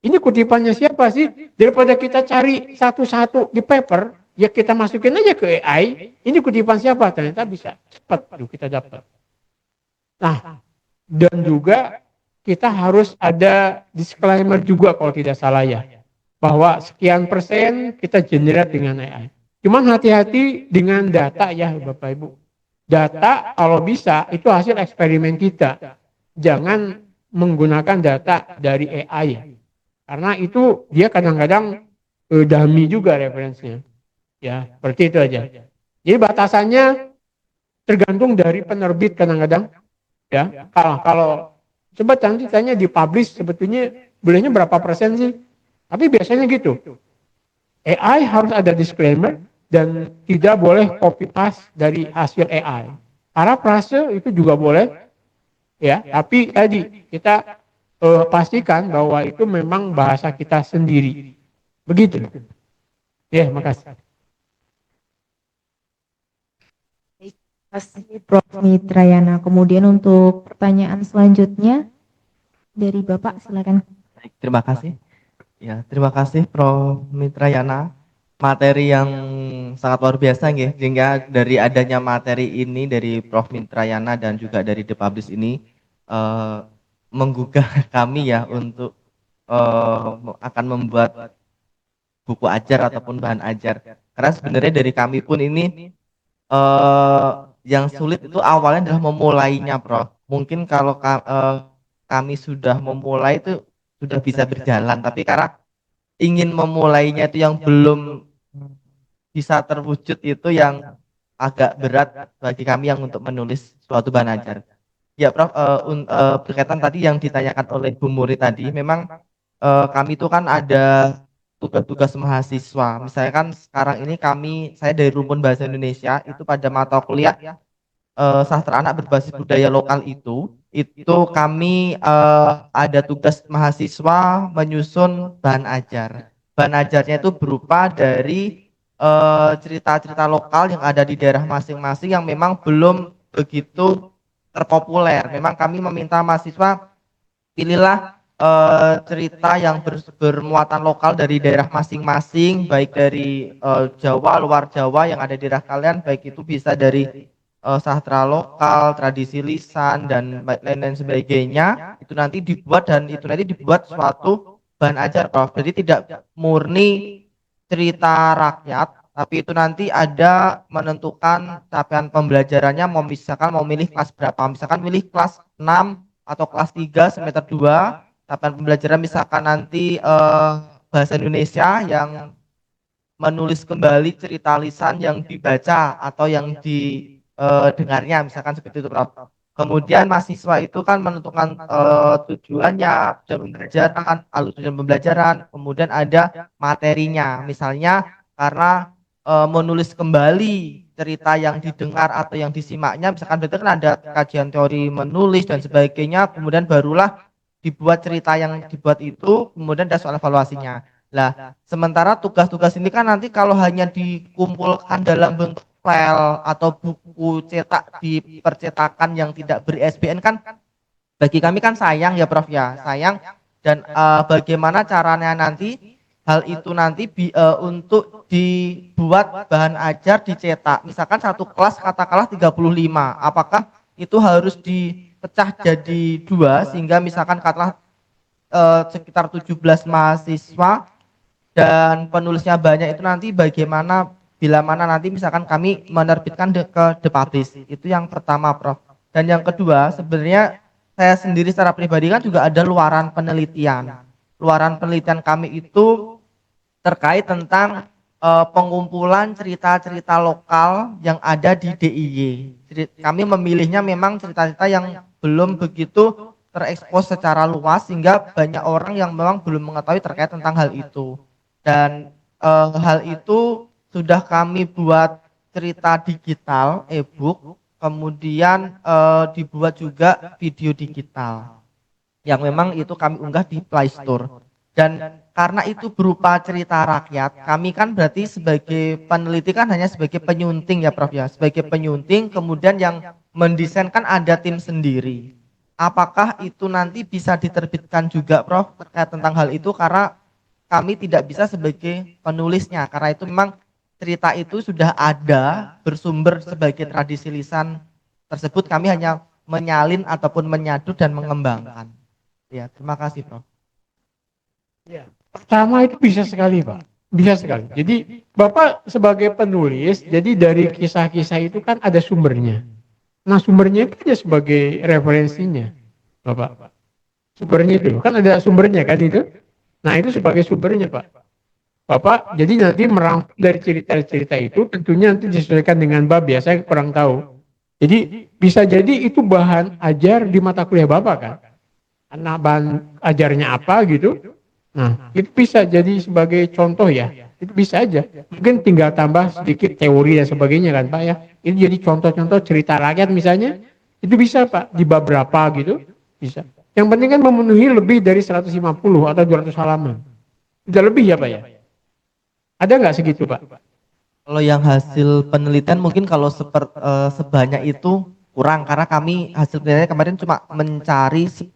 Ini kutipannya siapa sih? Daripada kita cari satu-satu di paper, ya kita masukin aja ke AI. Ini kutipan siapa? Ternyata bisa cepat kita dapat. Nah, dan juga kita harus ada disclaimer juga kalau tidak salah ya. Bahwa sekian persen kita generate dengan AI. Cuman hati-hati dengan data ya Bapak Ibu. Data kalau bisa itu hasil eksperimen kita. Jangan menggunakan data dari AI ya. Karena itu dia kadang-kadang dummy juga referensinya. Ya, seperti itu aja. Jadi batasannya tergantung dari penerbit kadang-kadang. Ya, kalau coba nanti tanya di publish sebetulnya bolehnya berapa persen sih? Tapi biasanya gitu. AI harus ada disclaimer dan tidak boleh copy paste dari hasil AI. Paraphrase itu juga boleh, ya. Tapi tadi kita pastikan bahwa itu memang bahasa kita sendiri. Begitu. Ya, makasih. Terima kasih Prof. Mitrayana. Kemudian untuk pertanyaan selanjutnya dari Bapak, silakan. Baik, terima kasih. Ya, terima kasih Prof. Mitrayana. Materi yang sangat luar biasa nggih. Sehingga dari adanya materi ini dari Prof. Mitrayana dan juga dari The Publish ini menggugah kami ya untuk akan membuat buku ajar ataupun bahan ajar. Karena sebenarnya dari kami pun ini yang sulit itu awalnya adalah memulainya, Prof. Mungkin kalau kami sudah memulai itu sudah bisa berjalan, tapi karena ingin memulainya itu yang belum bisa terwujud itu yang agak berat bagi kami yang untuk menulis suatu bahan ajar. Ya, Prof, berkaitan tadi yang ditanyakan oleh Bu Muri tadi, memang kami itu kan ada tugas-tugas mahasiswa. Misalnya kan sekarang ini saya dari Rumpun Bahasa Indonesia itu pada mata kuliah sastra anak berbasis budaya lokal itu kami ada tugas mahasiswa menyusun bahan ajar. Bahan ajarnya itu berupa dari cerita-cerita lokal yang ada di daerah masing-masing yang memang belum begitu terpopuler. Memang kami meminta mahasiswa pilihlah cerita yang bermuatan lokal dari daerah masing-masing, baik dari Jawa, luar Jawa yang ada di daerah kalian, baik itu bisa dari sastra lokal, tradisi lisan dan lain-lain sebagainya, itu nanti dibuat dan itu nanti dibuat suatu bahan ajar, Prof. Jadi tidak murni cerita rakyat, tapi itu nanti ada menentukan capaian pembelajarannya, mau misalkan mau milih kelas berapa, misalkan milih kelas 6 atau kelas 3 semester 2, capaian pembelajaran misalkan nanti bahasa Indonesia yang menulis kembali cerita lisan yang dibaca atau yang didengarnya, misalkan seperti itu, Prof. Kemudian mahasiswa itu kan menentukan tujuannya, tujuan pembelajaran, alur tujuan pembelajaran, kemudian ada materinya, misalnya karena menulis kembali cerita yang didengar atau yang disimaknya, misalkan berarti kan ada kajian teori menulis dan sebagainya, kemudian barulah dibuat cerita yang dibuat itu, kemudian ada soal evaluasinya. Lah, sementara tugas-tugas ini kan nanti kalau hanya dikumpulkan dalam bentuk file atau buku cetak di percetakan yang tidak ber-ISBN kan bagi kami kan sayang ya, Prof ya, sayang. Dan bagaimana caranya nanti hal itu nanti untuk dibuat bahan ajar dicetak. Misalkan satu kelas katakanlah 35, apakah itu harus dipecah jadi 2 sehingga misalkan katakanlah sekitar 17 mahasiswa dan penulisnya banyak, itu nanti bagaimana bila mana nanti misalkan kami menerbitkan ke The Publish. Itu yang pertama, Prof. Dan yang kedua, sebenarnya saya sendiri secara pribadi kan juga ada luaran penelitian. Luaran penelitian kami itu terkait tentang pengumpulan cerita-cerita lokal yang ada di DIY. Kami memilihnya memang cerita-cerita yang belum begitu terekspos secara luas sehingga banyak orang yang memang belum mengetahui terkait tentang hal itu. Dan hal itu sudah kami buat cerita digital, e-book, kemudian dibuat juga video digital yang memang itu kami unggah di Play Store. Dan karena itu berupa cerita rakyat, kami kan berarti sebagai peneliti kan hanya sebagai penyunting ya, Prof ya, sebagai penyunting, kemudian yang mendesain kan ada tim sendiri. Apakah itu nanti bisa diterbitkan juga, Prof, terkait tentang hal itu, karena kami tidak bisa sebagai penulisnya, karena itu memang cerita itu sudah ada bersumber sebagai tradisi lisan tersebut, kami hanya menyalin ataupun menyadu dan mengembangkan. Ya, terima kasih, Prof. Ya, pertama itu bisa sekali, Pak. Bisa sekali. Jadi Bapak sebagai penulis, jadi dari kisah-kisah itu kan ada sumbernya. Nah, sumbernya itu aja sebagai referensinya, Bapak. Sumbernya itu kan ada sumbernya kan itu. Nah, itu sebagai sumbernya, Pak. Bapak jadi nanti merangkum dari cerita-cerita itu tentunya nanti disesuaikan dengan bab ya, saya kurang tahu. Jadi bisa jadi itu bahan ajar di mata kuliah Bapak kan. Karena bahan ajarnya apa gitu. Nah, itu bisa jadi sebagai contoh ya. Itu bisa aja. Mungkin tinggal tambah sedikit teori dan sebagainya kan, Pak ya. Itu jadi contoh-contoh cerita rakyat misalnya. Itu bisa, Pak, di bab berapa gitu. Bisa. Yang penting kan memenuhi lebih dari 150 atau 200 halaman. Sudah lebih ya, Pak ya? Ada nggak segitu, Pak? Kalau yang hasil penelitian mungkin kalau sebanyak itu kurang, karena kami hasil penelitian kemarin cuma mencari 10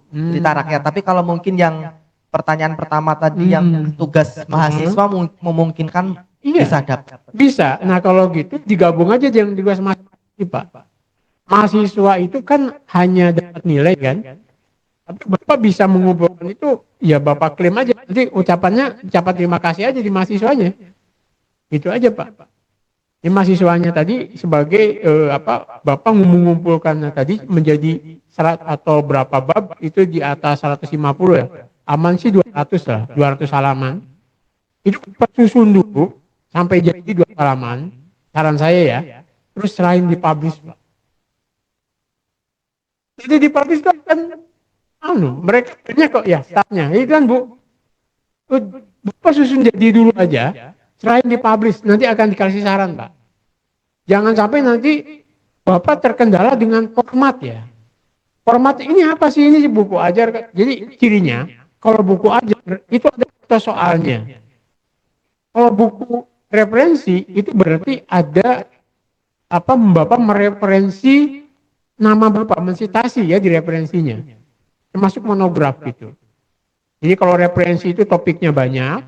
cerita rakyat. Tapi kalau mungkin yang pertanyaan pertama tadi yang tugas mahasiswa memungkinkan bisa dapat. Bisa. Nah, kalau gitu digabung aja yang tugas mahasiswa, Pak. Mahasiswa itu kan hanya dapat nilai kan? Tapi Bapak bisa mengumpulkan itu, ya Bapak klaim aja. Nanti ucapannya, ucapan terima kasih aja di mahasiswanya. Itu aja, Pak. Di mahasiswanya tadi sebagai Bapak mengumpulkan tadi menjadi syarat atau berapa bab itu di atas 150 ya. Aman sih 200 lah, 200 halaman. Itu Bapak susun dulu sampai jadi 2 halaman. Saran saya ya. Terus selain dipublish, Pak. Jadi dipublish kan mereka kok ya staffnya itu kan Bapak susun jadi dulu aja, selain dipublish nanti akan dikasih saran, Pak. Jangan sampai nanti Bapak terkendala dengan format ya. Format ini apa sih, ini buku ajar. Jadi cirinya kalau buku ajar itu ada soalnya. Kalau buku referensi itu berarti ada Bapak mereferensi nama Bapak, mensitasi ya di referensinya. termasuk monograf gitu. Jadi kalau referensi itu topiknya banyak,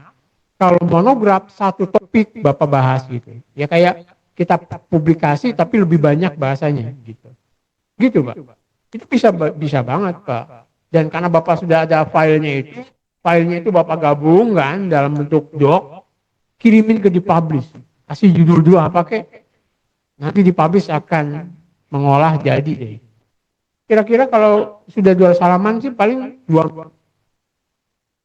kalau monograf satu topik Bapak bahas gitu. Ya kayak kita publikasi tapi lebih banyak bahasanya gitu. Gitu, Pak. Itu bisa banget, Pak. Dan karena Bapak sudah ada filenya itu Bapak gabung kan dalam bentuk doc, kirimin ke dipublish. Kasih judul dua apa kek. Nanti dipublish akan mengolah jadi deh. Kira-kira kalau sudah 200 halaman sih paling 2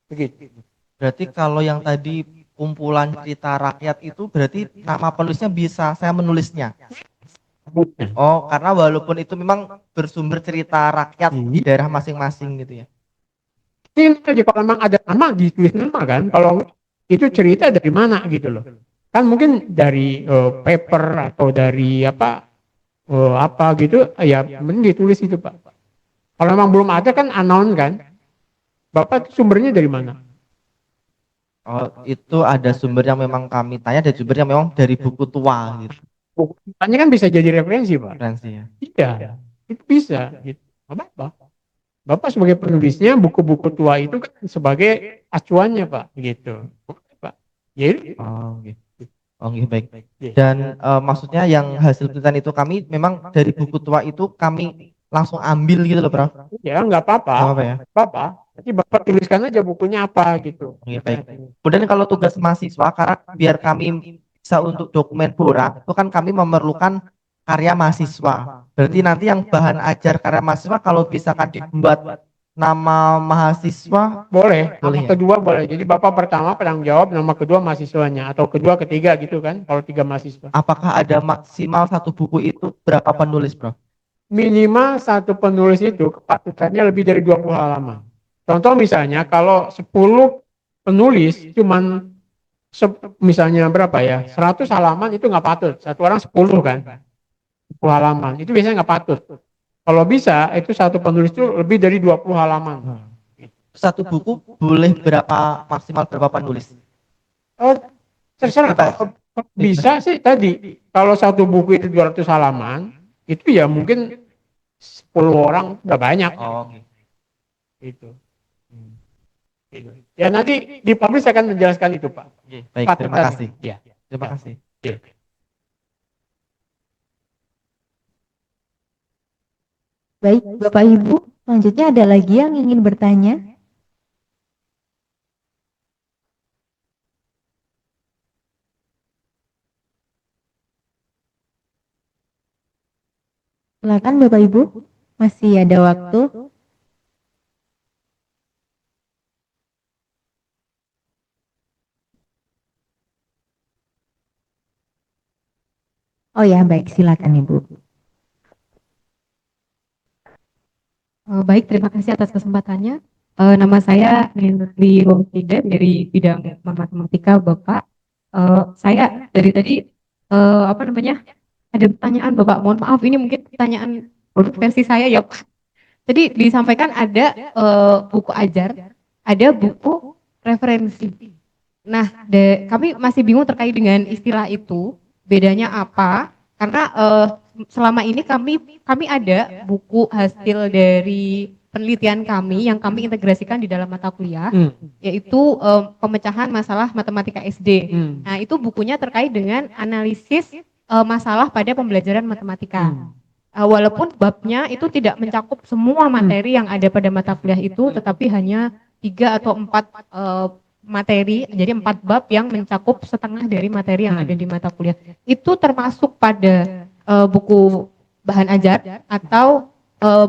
begitu. Berarti kalau yang tadi kumpulan cerita rakyat itu berarti nama penulisnya bisa saya menulisnya. Oh, karena walaupun itu memang bersumber cerita rakyat di daerah masing-masing gitu ya. Ini aja kalau memang ada nama ditulis nama kan. Kalau itu cerita dari mana gitu loh. Kan mungkin dari paper atau dari apa gitu ya mending ditulis itu Pak. Kalau memang belum ada kan unknown kan. Bapak sumbernya dari mana? Oh, itu ada sumber yang memang kami tanya, ada sumber yang memang dari buku tua gitu. Bukannya kan bisa jadi referensi Pak. Referensi ya. Iya, itu bisa gitu. Bapak. Bapak sebagai penulisnya buku-buku tua itu kan sebagai acuannya Pak gitu. Pak. Jadi Oh, gitu. Oh, gitu, baik. Dan maksudnya yang hasil penelitian itu kami memang dari buku tua itu kami langsung ambil gitu loh, Prof. ya nggak apa-apa. Nggak apa-apa ya? Bapak, nanti Bapak tuliskan aja bukunya apa gitu. Oke, baik. Kemudian kalau tugas mahasiswa, karena biar kami bisa untuk dokumen borak, itu kan kami memerlukan karya mahasiswa. Berarti nanti yang bahan ajar karya mahasiswa kalau bisa kan dibuat nama mahasiswa, Boleh, Boleh nama ya? kedua boleh. Jadi Bapak pertama penanggung jawab, nama kedua mahasiswanya atau kedua ketiga gitu kan kalau 3 mahasiswa. apakah ada maksimal satu buku itu berapa penulis, Bro? Minimal satu penulis itu kepatutannya lebih dari 20 halaman. Contoh misalnya kalau 10 penulis cuman misalnya berapa ya? 100 halaman itu nggak patut. Satu orang 10 kan. 10 halaman. Itu biasanya nggak patut. Kalau bisa itu satu penulis itu lebih dari 20 halaman. Satu buku boleh berapa maksimal berapa penulis? Oh, terserah. Kalau bisa sih tadi kalau satu buku itu 200 halaman itu ya mungkin 10 orang udah banyak. Oh, oke. Itu. Gitu. Ya nanti di publish akan menjelaskan itu Pak. Baik, terima Patutannya. kasih. Ya. Terima kasih. Ya. Baik, Bapak Ibu, selanjutnya ada lagi yang ingin bertanya? Silakan Bapak Ibu, masih ada waktu. Oh ya, baik, silakan Ibu. Baik, terima kasih atas kesempatannya. Nama saya Nindri Wongkida dari bidang matematika, Bapak. Saya dari tadi apa namanya? Ada pertanyaan, Bapak. Mohon maaf, ini mungkin pertanyaan versi saya ya, Pak. Tadi disampaikan ada buku ajar, ada buku referensi. Nah, kami masih bingung terkait dengan istilah itu, bedanya apa? Karena selama ini kami ada buku hasil dari penelitian kami yang kami integrasikan di dalam mata kuliah, yaitu pemecahan masalah matematika SD. Nah, itu bukunya terkait dengan analisis masalah pada pembelajaran matematika. Walaupun babnya itu tidak mencakup semua materi yang ada pada mata kuliah itu, tetapi hanya 3 atau 4 materi, jadi 4 bab yang mencakup setengah dari materi yang ada di mata kuliah. Itu termasuk pada buku bahan ajar atau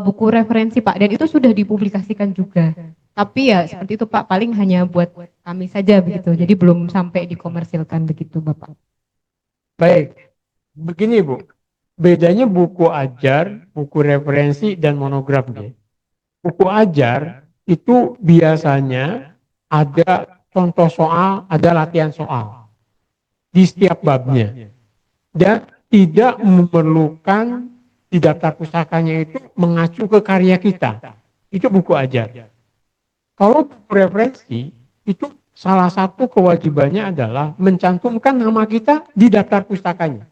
buku referensi Pak, dan itu sudah dipublikasikan juga. Tapi ya seperti itu Pak, paling hanya buat kami saja begitu, jadi belum sampai dikomersilkan begitu Bapak. Baik, begini Bu, bedanya buku ajar, buku referensi, dan monograf. Buku ajar itu biasanya ada contoh soal, ada latihan soal di setiap babnya, dan tidak memerlukan di daftar pustakanya itu mengacu ke karya kita. Itu buku ajar. Kalau buku referensi itu salah satu kewajibannya adalah mencantumkan nama kita di daftar pustakanya.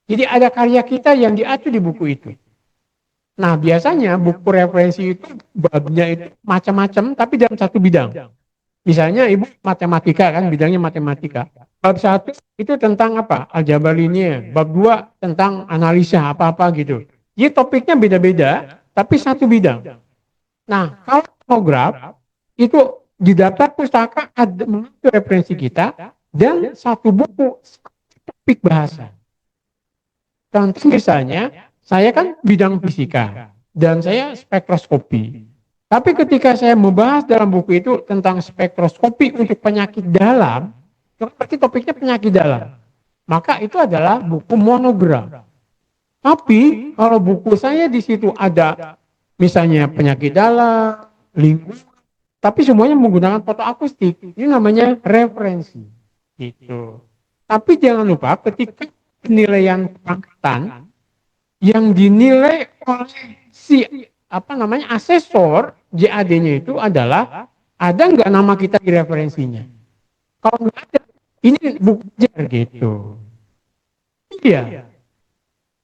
Jadi ada karya kita yang diacu di buku itu. Nah, biasanya buku referensi itu babnya itu macam-macam tapi dalam satu bidang. Misalnya ibu matematika kan, bidangnya matematika. Bab satu itu tentang apa? Aljabar linear. Bab dua tentang analisa apa-apa gitu. Jadi topiknya beda-beda, tapi satu bidang. Nah, kalau monograf itu di daftar pustaka ada mengatur referensi kita dan satu buku topik bahasa. Contoh misalnya, saya kan bidang fisika dan saya spektroskopi. Tapi ketika saya membahas dalam buku itu tentang spektroskopi untuk penyakit dalam, itu kan berarti topiknya penyakit dalam. Maka itu adalah buku monograf. Tapi kalau buku saya di situ ada misalnya penyakit dalam, lingkungan, tapi semuanya menggunakan foto akustik. Ini namanya referensi. Gitu. Tapi jangan lupa ketika penilaian pengangkatan yang dinilai oleh si asesor JAD-nya itu adalah ada nggak nama kita di referensinya. Kalau nggak ada, ini buku ajar gitu. Iya.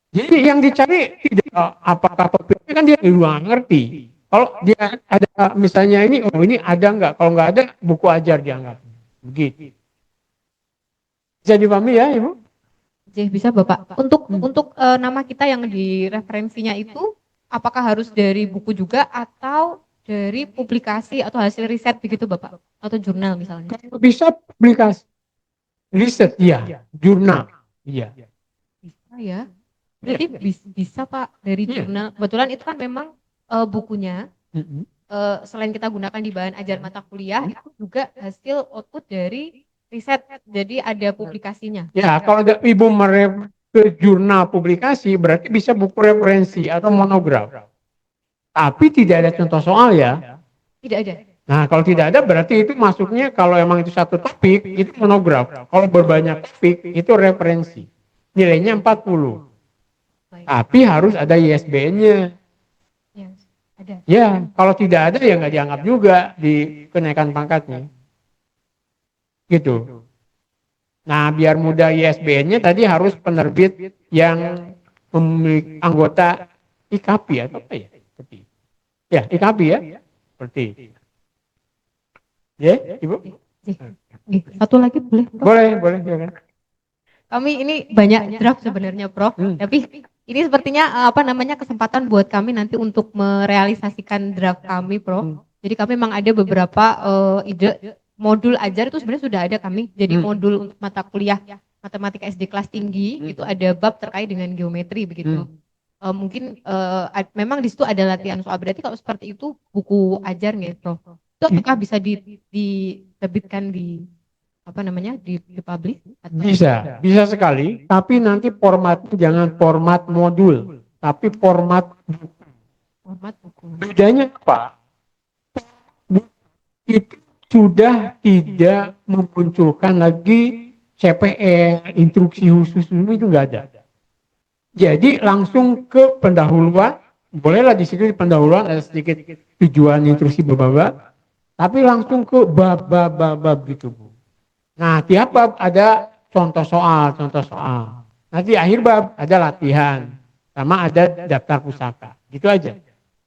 Jadi yang dicari tidak apakah topiknya kan dia juga nggak ngerti. Kalau dia ada misalnya ini, oh ini ada nggak? Kalau nggak ada, buku ajar dianggap. Begitu. Bisa dipahami ya, Ibu? Bisa Bapak. Untuk nama kita yang di referensinya itu apakah harus dari buku juga atau dari publikasi atau hasil riset begitu Bapak? Atau jurnal misalnya? Kalau bisa publikasi, riset, iya, jurnal, iya. Bisa ya. Berarti bisa Pak dari Iya. jurnal. Kebetulan itu kan memang bukunya Mm-mm. selain kita gunakan di bahan ajar mata kuliah itu juga hasil output dari riset. Jadi ada publikasinya. Ya, kalau ada Ibu ke jurnal publikasi, berarti bisa buku referensi atau monograf. Tapi tidak ada contoh soal ya. Tidak ada. Nah, kalau tidak ada berarti itu masuknya kalau emang itu satu topik, itu monograf. Kalau berbanyak topik, itu referensi. Nilainya 40. Baik. Tapi harus ada ISBN-nya. Ya, ada. Ya, kalau tidak ada ya nggak dianggap juga di kenaikan pangkatnya. Gitu. Nah, biar mudah ISBN-nya tadi harus penerbit yang memiliki anggota IKP atau apa ya? Seperti. Ya, IKP ya. Seperti. Ya, Ibu? Satu lagi boleh? Prof? Boleh, silakan. Kami ini banyak draft sebenarnya, Prof. Tapi ini sepertinya kesempatan buat kami nanti untuk merealisasikan draft kami, Prof. Jadi kami memang ada beberapa ide modul ajar itu sebenarnya sudah ada kami. Jadi modul untuk mata kuliah matematika SD kelas tinggi itu ada bab terkait dengan geometri begitu. Mungkin memang di situ ada latihan soal. Berarti kalau seperti itu buku ajar nggak, Prof? Itu apakah bisa diterbitkan di dipublish? Bisa sekali, tapi nanti formatnya jangan format modul, tapi format buku. bedanya apa? Buku itu sudah tidak memunculkan lagi CPL, instruksi khusus itu nggak ada. Jadi langsung ke pendahuluan, bolehlah di situ di pendahuluan ada sedikit tujuan instruksi bab-bab, tapi langsung ke bab-bab gitu Bu. Nah, tiap bab ada contoh soal. Nanti akhir bab ada latihan, sama ada daftar pusaka. Gitu aja.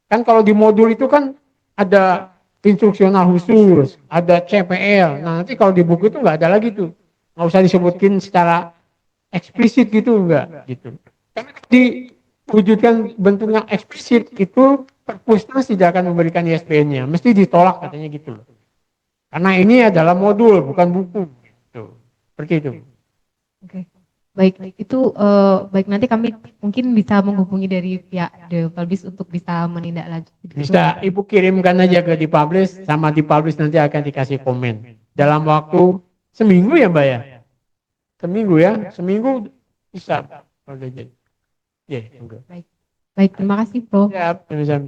Kan kalau di modul itu kan ada instruksional khusus, ada CPL. Nah, nanti kalau di buku itu nggak ada lagi tuh. Nggak usah disebutkin secara eksplisit gitu, enggak. Gitu. Karena diwujudkan bentuk yang eksplisit itu perpusnas tidak akan memberikan ISBN-nya. Mesti ditolak katanya gitu loh. Karena ini adalah modul, bukan buku. Seperti itu. Oke. Baik, itu baik nanti kami mungkin bisa menghubungi dari pihak The Publish untuk bisa menindaklanjuti. Bisa Ibu kirimkan aja ke dipublish, sama dipublish nanti akan dikasih komen. Dalam waktu seminggu ya Mbak ya? Seminggu ya? Seminggu bisa. Oke, jadi. Ya, Baik. Baik, terima kasih Prof. Siap, bisa.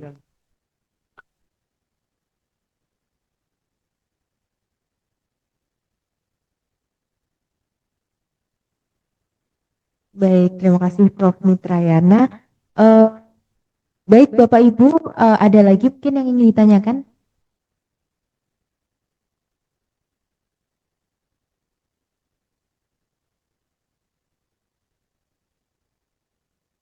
Baik, terima kasih Prof. Mitrayana. Baik Bapak Ibu, ada lagi mungkin yang ingin ditanyakan?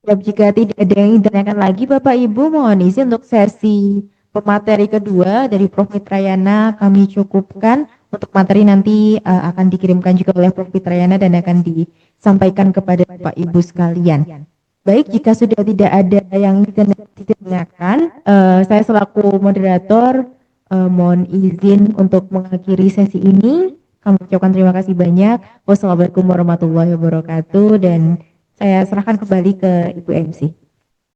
Ya, jika tidak ada yang ditanyakan lagi Bapak Ibu, mohon izin untuk sesi pemateri kedua dari Prof. Mitrayana kami cukupkan. Untuk materi nanti akan dikirimkan juga oleh Prof. Mitrayana dan akan disampaikan kepada Bapak Ibu sekalian. Baik, jika sudah tidak ada yang ditanyakan, saya selaku moderator mohon izin untuk mengakhiri sesi ini. Kami ucapkan terima kasih banyak. Wassalamualaikum warahmatullahi wabarakatuh dan saya serahkan kembali ke Ibu MC.